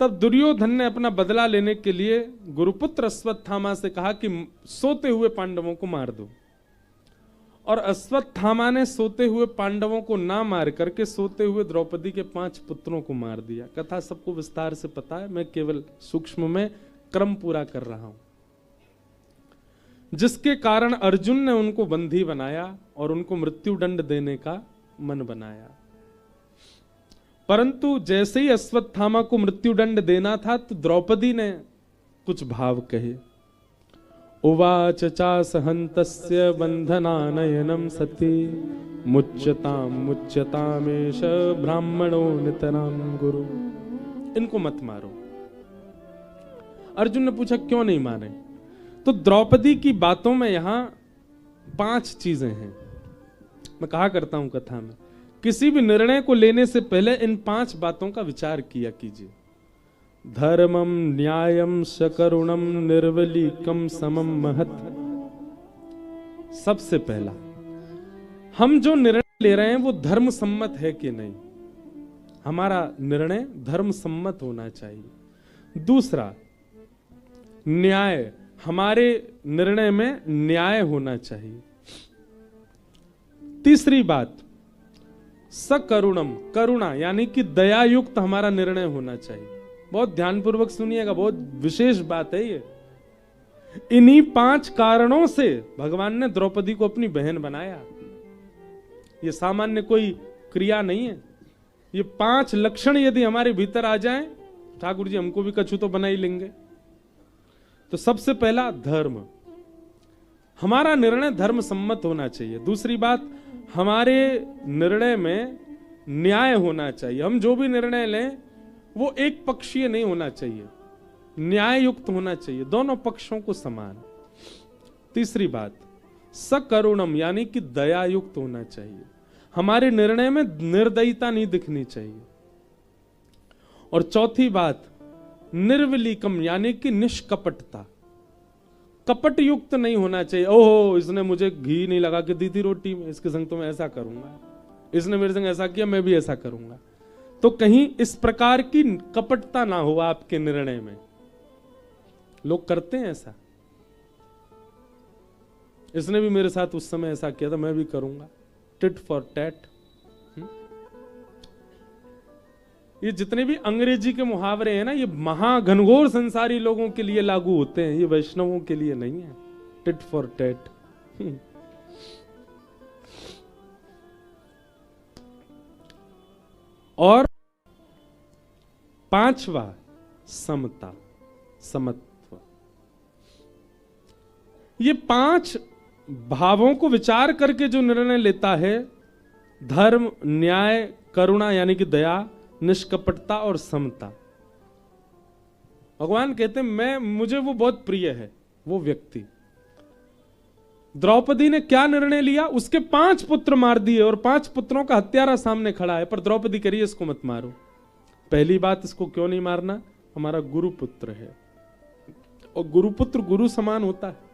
तब दुर्योधन ने अपना बदला लेने के लिए गुरुपुत्र अश्वत्थामा से कहा कि सोते हुए पांडवों को मार दो, और अश्वत्थामा ने सोते हुए पांडवों को ना मार करके सोते हुए द्रौपदी के 5 पुत्रों को मार दिया। कथा सबको विस्तार से पता है, मैं केवल सूक्ष्म में क्रम पूरा कर रहा हूं। जिसके कारण अर्जुन ने उनको बंदी बनाया और उनको मृत्यु दंड देने का मन बनाया। परंतु जैसे ही अश्वत्थामा को मृत्यु दंड देना था तो द्रौपदी ने कुछ भाव कहे। उवाच चासहन्तस्य बंधनानयनम सती मुच्यतामेष ब्राह्मणो नितराम गुरु। इनको मत मारो। अर्जुन ने पूछा क्यों नहीं मारे? तो द्रौपदी की बातों में यहां 5 चीजें हैं। मैं कहा करता हूं कथा में, किसी भी निर्णय को लेने से पहले इन 5 बातों का विचार किया कीजिए। धर्मम न्यायम सकरुणम निर्वलीकम समम महत्। सबसे पहला, हम जो निर्णय ले रहे हैं वो धर्म सम्मत है कि नहीं। हमारा निर्णय धर्म सम्मत होना चाहिए। दूसरा, न्याय, हमारे निर्णय में न्याय होना चाहिए। तीसरी बात, सकरुणम, करुणा यानी कि दया युक्त हमारा निर्णय होना चाहिए। बहुत ध्यानपूर्वक सुनिएगा, बहुत विशेष बात है ये। इन्हीं 5 कारणों से भगवान ने द्रौपदी को अपनी बहन बनाया। ये सामान्य कोई क्रिया नहीं है। ये 5 लक्षण यदि हमारे भीतर आ जाएं, ठाकुर जी हमको भी कछु तो बना ही लेंगे। तो सबसे पहला, धर्म, हमारा निर्णय धर्म सम्मत होना चाहिए। दूसरी बात, हमारे निर्णय में न्याय होना चाहिए। हम जो भी निर्णय लें वो एक पक्षीय नहीं होना चाहिए, न्याय युक्त होना चाहिए, दोनों पक्षों को समान। तीसरी बात, सकरुणम यानी कि दया युक्त होना चाहिए। हमारे निर्णय में निर्दयता नहीं दिखनी चाहिए। और चौथी बात, निर्विलीकम यानी कि निष्कपटता, कपट युक्त नहीं होना चाहिए। ओहो, इसने मुझे घी नहीं लगा के दी थी रोटी में, इसके संग तो मैं ऐसा करूंगा, इसने मेरे संग ऐसा किया मैं भी ऐसा करूंगा। तो कहीं इस प्रकार की कपटता ना हो आपके निर्णय में। लोग करते हैं ऐसा, इसने भी मेरे साथ उस समय ऐसा किया था मैं भी करूंगा, टिट फॉर टैट। ये जितने भी अंग्रेजी के मुहावरे हैं ना, ये महाघनघोर संसारी लोगों के लिए लागू होते हैं, ये वैष्णवों के लिए नहीं है। Tit for tat. और 5वां, समता, समत्व। ये 5 भावों को विचार करके जो निर्णय लेता है, धर्म, न्याय, करुणा यानी कि दया, निष्कपटता और समता, भगवान कहते हैं मुझे वो बहुत प्रिय है वो व्यक्ति। द्रौपदी ने क्या निर्णय लिया, उसके 5 पुत्र मार दिए और 5 पुत्रों का हत्यारा सामने खड़ा है, पर द्रौपदी कह रही है इसको मत मारो। पहली बात, इसको क्यों नहीं मारना, हमारा गुरु पुत्र है और गुरुपुत्र गुरु समान होता है।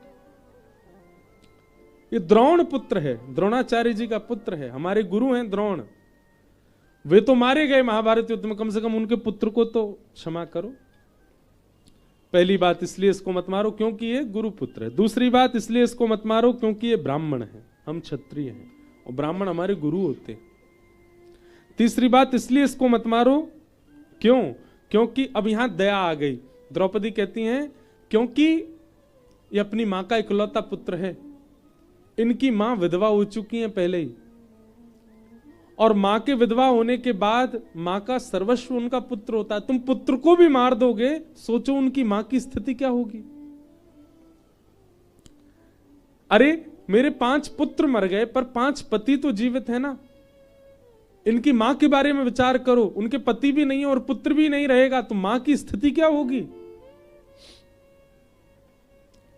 ये द्रोण पुत्र है, द्रोणाचार्य जी का पुत्र है, हमारे गुरु हैं द्रोण। वे तो मारे गए महाभारत युद्ध में, कम से कम उनके पुत्र को तो क्षमा करो। पहली बात, इसलिए इसको मत मारो क्योंकि ये गुरुपुत्र है। दूसरी बात, इसलिए इसको मत मारो क्योंकि ये ब्राह्मण है, हम क्षत्रिय हैं और ब्राह्मण हमारे गुरु होते हैं। तीसरी बात, इसलिए इसको मत मारो क्यों, क्योंकि अब यहां दया आ गई। द्रौपदी कहती हैं क्योंकि ये अपनी मां का इकलौता पुत्र है, इनकी मां विधवा हो चुकी है पहले ही, और मां के विधवा होने के बाद मां का सर्वस्व उनका पुत्र होता है। तुम पुत्र को भी मार दोगे, सोचो उनकी मां की स्थिति क्या होगी। अरे मेरे 5 पुत्र मर गए पर 5 पति तो जीवित है ना, इनकी मां के बारे में विचार करो। उनके पति भी नहीं है और पुत्र भी नहीं रहेगा तो मां की स्थिति क्या होगी।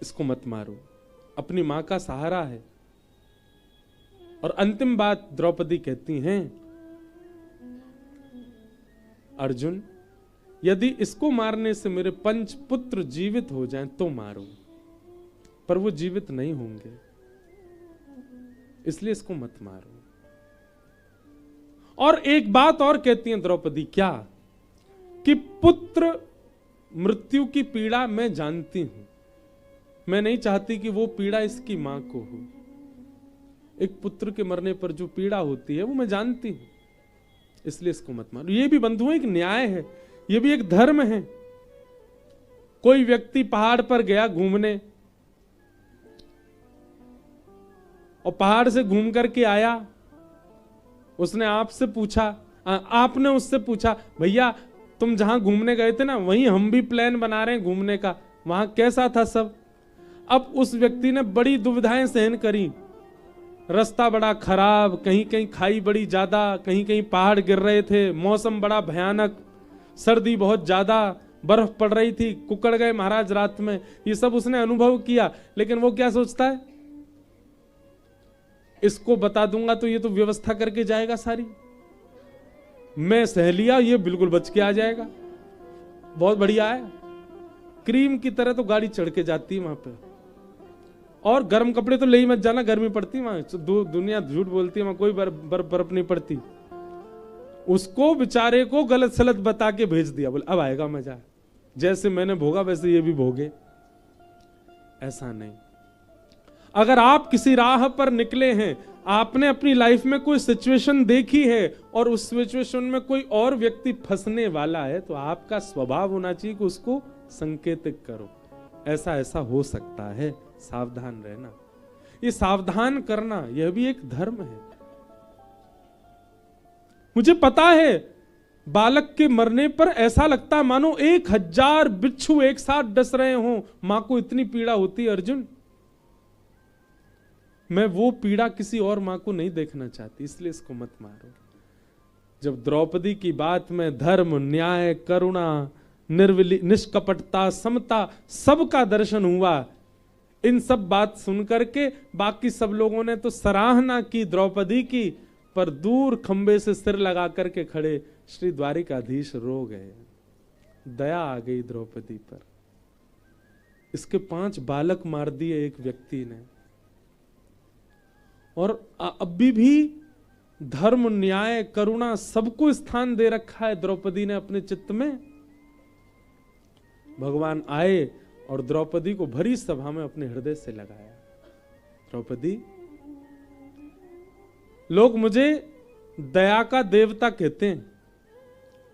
इसको मत मारो, अपनी मां का सहारा है। और अंतिम बात द्रौपदी कहती हैं, अर्जुन यदि इसको मारने से मेरे 5 पुत्र जीवित हो जाएं तो मारो, पर वो जीवित नहीं होंगे, इसलिए इसको मत मारो। और एक बात और कहती हैं द्रौपदी, क्या, कि पुत्र मृत्यु की पीड़ा मैं जानती हूं, मैं नहीं चाहती कि वो पीड़ा इसकी मां को हो। एक पुत्र के मरने पर जो पीड़ा होती है वो मैं जानती हूं, इसलिए इसको मत मारो। ये भी बंधुओं एक न्याय है, ये भी एक धर्म है। कोई व्यक्ति पहाड़ पर गया घूमने और पहाड़ से घूम करके आया, उसने आपसे पूछा, आपने उससे पूछा, भैया तुम जहां घूमने गए थे ना वहीं हम भी प्लान बना रहे हैं घूमने का, वहां कैसा था सब। अब उस व्यक्ति ने बड़ी दुविधाएं सहन करी, रास्ता बड़ा खराब, कहीं कहीं खाई बड़ी ज्यादा, कहीं कहीं पहाड़ गिर रहे थे, मौसम बड़ा भयानक, सर्दी बहुत ज्यादा, बर्फ पड़ रही थी, कुकड़ गए महाराज रात में, ये सब उसने अनुभव किया। लेकिन वो क्या सोचता है, इसको बता दूंगा तो ये तो व्यवस्था करके जाएगा सारी, मैं सह लिया, ये बिल्कुल बच के आ जाएगा, बहुत बढ़िया है। क्रीम की तरह तो गाड़ी चढ़ के जाती है वहां पे, और गर्म कपड़े तो ले ही मत जाना, गर्मी पड़ती है वहां, दुनिया झूठ बोलती है, वहां कोई बर्फ नहीं पड़ती। उसको बेचारे को गलत सलत बता के भेज दिया, बोले अब आएगा मजा, जैसे मैंने भोगा वैसे ये भी भोगे। ऐसा नहीं। अगर आप किसी राह पर निकले हैं, आपने अपनी लाइफ में कोई सिचुएशन देखी है और उस सिचुएशन में कोई और व्यक्ति फंसने वाला है, तो आपका स्वभाव होना चाहिए कि उसको संकेतित करो, ऐसा ऐसा हो सकता है, सावधान रहना। ये सावधान करना यह भी एक धर्म है। मुझे पता है बालक के मरने पर ऐसा लगता है मानो 1000 बिच्छू एक साथ डस रहे हों, मां को इतनी पीड़ा होती है अर्जुन। मैं वो पीड़ा किसी और मां को नहीं देखना चाहती, इसलिए इसको मत मारो। जब द्रौपदी की बात में धर्म, न्याय, करुणा, निष्कपटता, समता, सबका दर्शन हुआ, इन सब बात सुनकर के बाकी सब लोगों ने तो सराहना की द्रौपदी की, पर दूर खंबे से सिर लगा करके खड़े श्री द्वारिकाधीश रो गए। दया आ गई द्रौपदी पर। इसके 5 बालक मार दिए एक व्यक्ति ने, और अभी भी धर्म, न्याय, करुणा सबको स्थान दे रखा है द्रौपदी ने अपने चित्त में। भगवान आए और द्रौपदी को भरी सभा में अपने हृदय से लगाया। द्रौपदी, लोग मुझे दया का देवता कहते हैं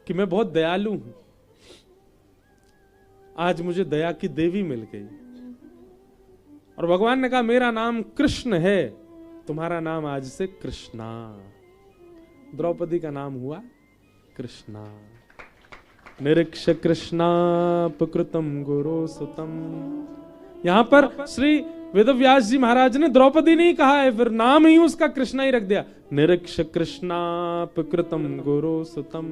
कि मैं बहुत दयालु हूं, आज मुझे दया की देवी मिल गई। और भगवान ने कहा मेरा नाम कृष्ण है, तुम्हारा नाम आज से कृष्णा। द्रौपदी का नाम हुआ कृष्णा। निरीक्ष कृष्णापकृतम गुरु सुतम। यहां पर श्री वेदव्यास जी महाराज ने द्रौपदी नहीं कहा है, फिर नाम ही उसका कृष्णा ही रख दिया। निरीक्ष कृष्णापकृतम गुरु सुतम।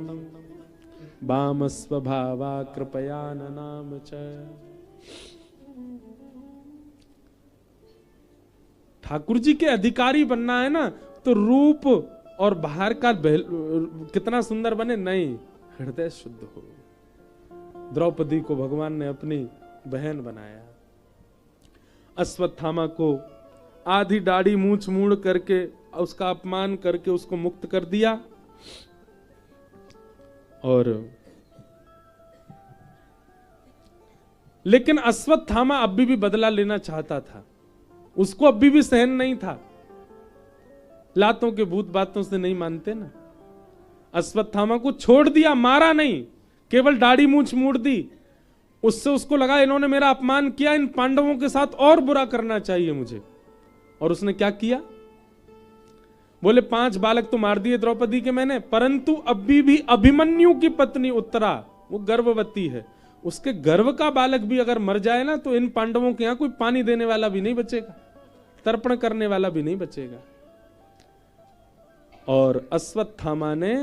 वाम स्वभावा कृपया न नाम च। ठाकुर जी के अधिकारी बनना है ना, तो रूप और बाहर का कितना सुंदर बने नहीं, हृदय शुद्ध हो। द्रौपदी को भगवान ने अपनी बहन बनाया। अश्वत्थामा को आधी दाढ़ी मूंछ मूड़ करके उसका अपमान करके उसको मुक्त कर दिया। और लेकिन अश्वत्थामा अभी भी बदला लेना चाहता था, उसको अभी भी सहन नहीं था। लातों के भूत बातों से नहीं मानते ना। अश्वत्थामा को छोड़ दिया, मारा नहीं, केवल दाढ़ी मूंछ मूड़ दी। उससे उसको लगा इन्होंने मेरा अपमान किया, इन पांडवों के साथ और बुरा करना चाहिए मुझे। और उसने क्या किया, बोले 5 बालक तो मार दिए द्रौपदी के मैंने, परंतु अभी भी अभिमन्यु की पत्नी उत्तरा वो गर्भवती है, उसके गर्भ का बालक भी अगर मर जाए ना, तो इन पांडवों के यहां कोई पानी देने वाला भी नहीं बचेगा, तर्पण करने वाला भी नहीं बचेगा। और अश्वत्थामा ने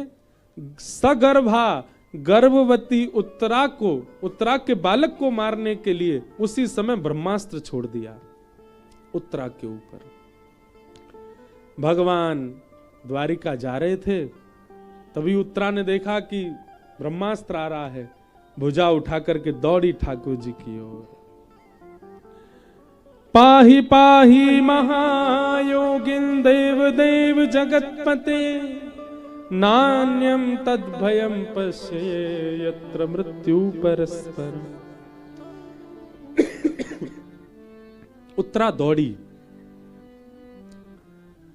सगर्भा गर्भवती उत्तरा के बालक को मारने के लिए उसी समय ब्रह्मास्त्र छोड़ दिया उत्तरा के ऊपर। भगवान द्वारिका जा रहे थे, तभी उत्तरा ने देखा कि ब्रह्मास्त्र आ रहा है, भुजा उठा करके दौड़ी ठाकुर जी की ओर। पाहि पाहि महायोगिन देव देव जगतपते, नान्यम तद्भयम पश्ये यत्र मृत्यु परस्पर। उत्तरा दौड़ी,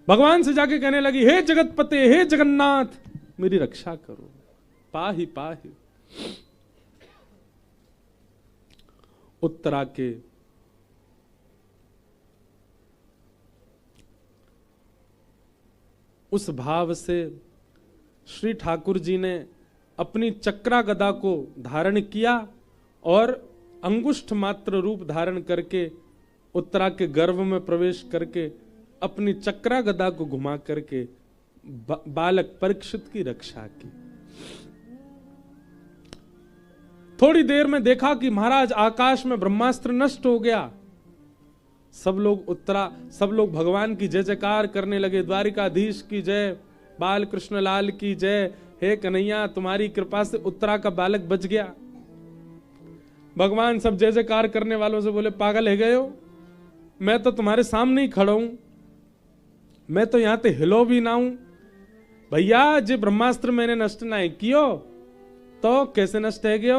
भगवान से जाके कहने लगी, हे जगतपते, हे जगन्नाथ, मेरी रक्षा करो। पाहि पाहि। उत्तरा के उस भाव से श्री ठाकुर जी ने अपनी चक्रा गदा को धारण किया और अंगुष्ठ मात्र रूप धारण करके उत्तरा के गर्भ में प्रवेश करके अपनी चक्रा गदा को घुमा करके बालक परीक्षित की रक्षा की। थोड़ी देर में देखा कि महाराज आकाश में ब्रह्मास्त्र नष्ट हो गया। सब लोग भगवान की जय जयकार करने लगे, द्वारिकाधीश की जय, बाल कृष्ण लाल की जय, हे कन्हैया तुम्हारी कृपा से उत्तरा का बालक बच गया। भगवान सब जय जयकार करने वालों से बोले, पागल है गए हो, मैं तो तुम्हारे सामने ही खड़ा हूं, मैं तो यहां ते हिलो भी ना हूं। भैया जे ब्रह्मास्त्र मैंने नष्ट ना कियो तो कैसे नष्ट है गयो।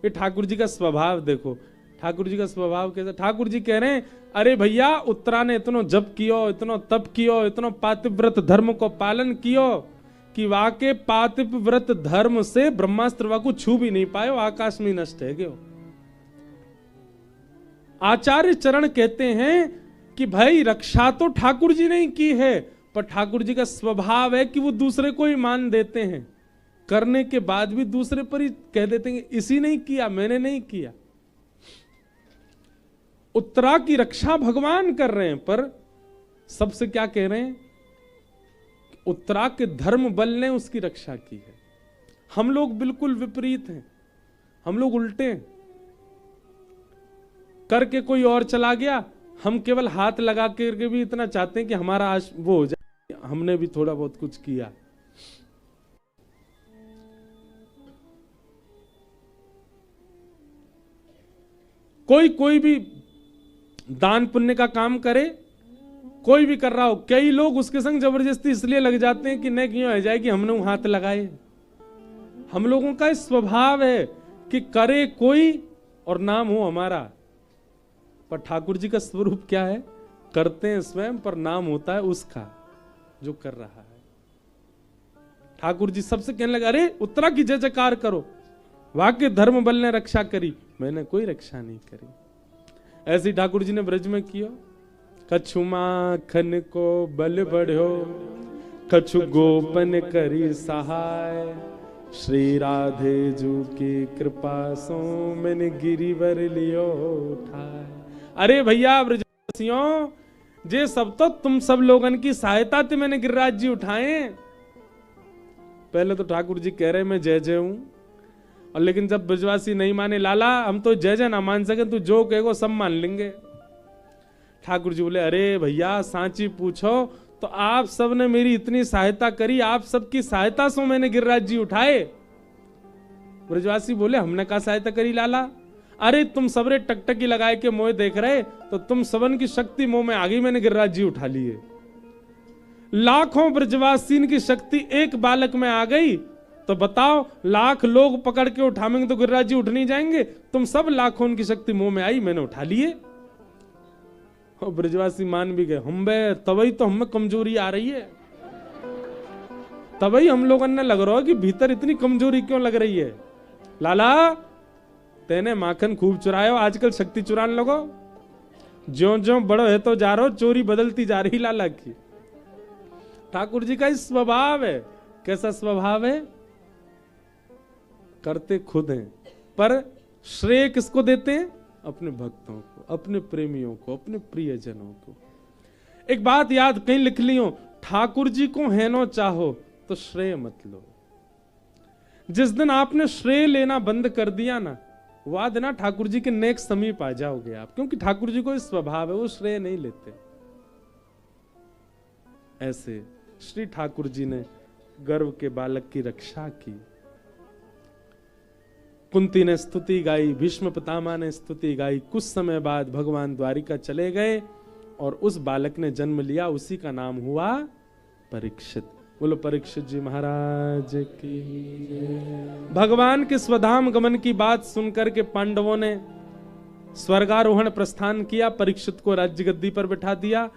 ये ठाकुर जी का स्वभाव देखो, ठाकुर जी का स्वभाव कैसा। ठाकुर जी कह रहे हैं, अरे भैया उत्तरा ने इतनो जप कियो, इतनो तप कियो, इतनो पातिव्रत धर्म को पालन कियो कि वाके पातिव्रत धर्म से ब्रह्मास्त्र वाकु छू भी नहीं पायो, आकाश में नष्ट है गयो। आचार्य चरण कहते हैं कि भाई रक्षा तो ठाकुर जी ने की है, पर ठाकुर जी का स्वभाव है कि वो दूसरे को ही मान देते हैं, करने के बाद भी दूसरे पर ही कह देते हैं इसी ने किया, मैंने नहीं किया। उत्तरा की रक्षा भगवान कर रहे हैं, पर सबसे क्या कह रहे हैं, उत्तरा के धर्म बल ने उसकी रक्षा की है। हम लोग बिल्कुल विपरीत हैं, हम लोग उल्टे हैं। करके कोई और चला गया, हम केवल हाथ लगा करके भी इतना चाहते हैं कि हमारा वो हो जाए, हमने भी थोड़ा बहुत कुछ किया। कोई भी दान पुण्य का काम करे, कोई भी कर रहा हो, कई लोग उसके संग जबरदस्ती इसलिए लग जाते हैं कि नहीं क्यों आ जाए कि हमने हाथ लगाए। हम लोगों का स्वभाव है कि करे कोई और नाम हो हमारा, पर ठाकुर जी का स्वरूप क्या है, करते हैं स्वयं पर नाम होता है उसका जो कर रहा है। ठाकुर जी सबसे कहने लगे, अरे उत्तरा की जय जयकार करो, वाक्य धर्म बल ने रक्षा करी, मैंने कोई रक्षा नहीं करी। ऐसी ठाकुर जी ने ब्रज में किया, कछु माखन को बल बढ़ो, कछु गोपन करी सहाय, श्री राधे जू की कृपा सो मैंने गिरिवर लियो उठाए। अरे भैया ब्रजवासियों, जे सब तो तुम सब लोगन की सहायता थी मैंने गिरिराज जी उठाए। पहले तो ठाकुर जी कह रहे मैं जय जय हूं, और लेकिन जब ब्रजवासी नहीं माने, लाला हम तो जय जय ना मान सके, तू जो कहेगो सब मान लेंगे। ठाकुर जी बोले अरे भैया सांची पूछो तो आप सब ने मेरी इतनी सहायता करी, आप सबकी सहायता से मैंने गिरिराज जी उठाए। ब्रजवासी बोले हमने क्या सहायता करी लाला? अरे तुम सबरे टकटकी लगाए के मोह देख रहे, तो तुम सबन की शक्ति मोह में आ गई, मैंने गिरिराज जी उठा लिए। लाखों ब्रजवासीन की शक्ति एक बालक में आ गई, तो बताओ लाख लोग पकड़ के उठाएंगे तो गिरिराज जी उठ नहीं जाएंगे? तुम सब लाखों की शक्ति मुंह में आई, मैंने उठा लिए। और ब्रजवासी मान भी गए, हम बे तभी तो हमें कमजोरी आ रही है, तभी हम लोगों ने लग रहा है कि भीतर इतनी कमजोरी क्यों लग रही है। लाला तेने माखन खूब चुरायो, आजकल शक्ति चुराने लगो, ज्यो ज्यो बड़ो है तो जा रहा हो, चोरी बदलती जा रही लाला की। ठाकुर जी का स्वभाव है। कैसा स्वभाव है? करते खुद हैं, पर श्रेय किसको देते हैं? अपने भक्तों को, अपने प्रेमियों को, अपने प्रियजनों को। एक बात याद कहीं लिख लियो, ठाकुर जी को हैनो चाहो तो श्रेय मत लो। जिस दिन आपने श्रेय लेना बंद कर दिया ना, वह दिन ठाकुर जी के नेक समीप आ जाओगे आप, क्योंकि ठाकुर जी को स्वभाव है, वो श्रेय नहीं लेते। ऐसे श्री ठाकुर जी ने गर्भ के बालक की रक्षा की। कुंती ने स्तुति गाई, भीष्म पितामह ने स्तुति गाई। कुछ समय बाद भगवान द्वारिका चले गए और उस बालक ने जन्म लिया, उसी का नाम हुआ परीक्षित। बोलो परीक्षित जी महाराज की। भगवान के स्वधाम गमन की बात सुनकर के पांडवों ने स्वर्गारोहण प्रस्थान किया, परीक्षित को राज्य गद्दी पर बिठा दिया।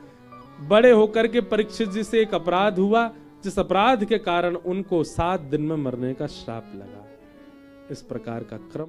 बड़े होकर के परीक्षित जी से एक अपराध हुआ, जिस अपराध के कारण उनको 7 दिन में मरने का श्राप लगा। इस प्रकार का क्रम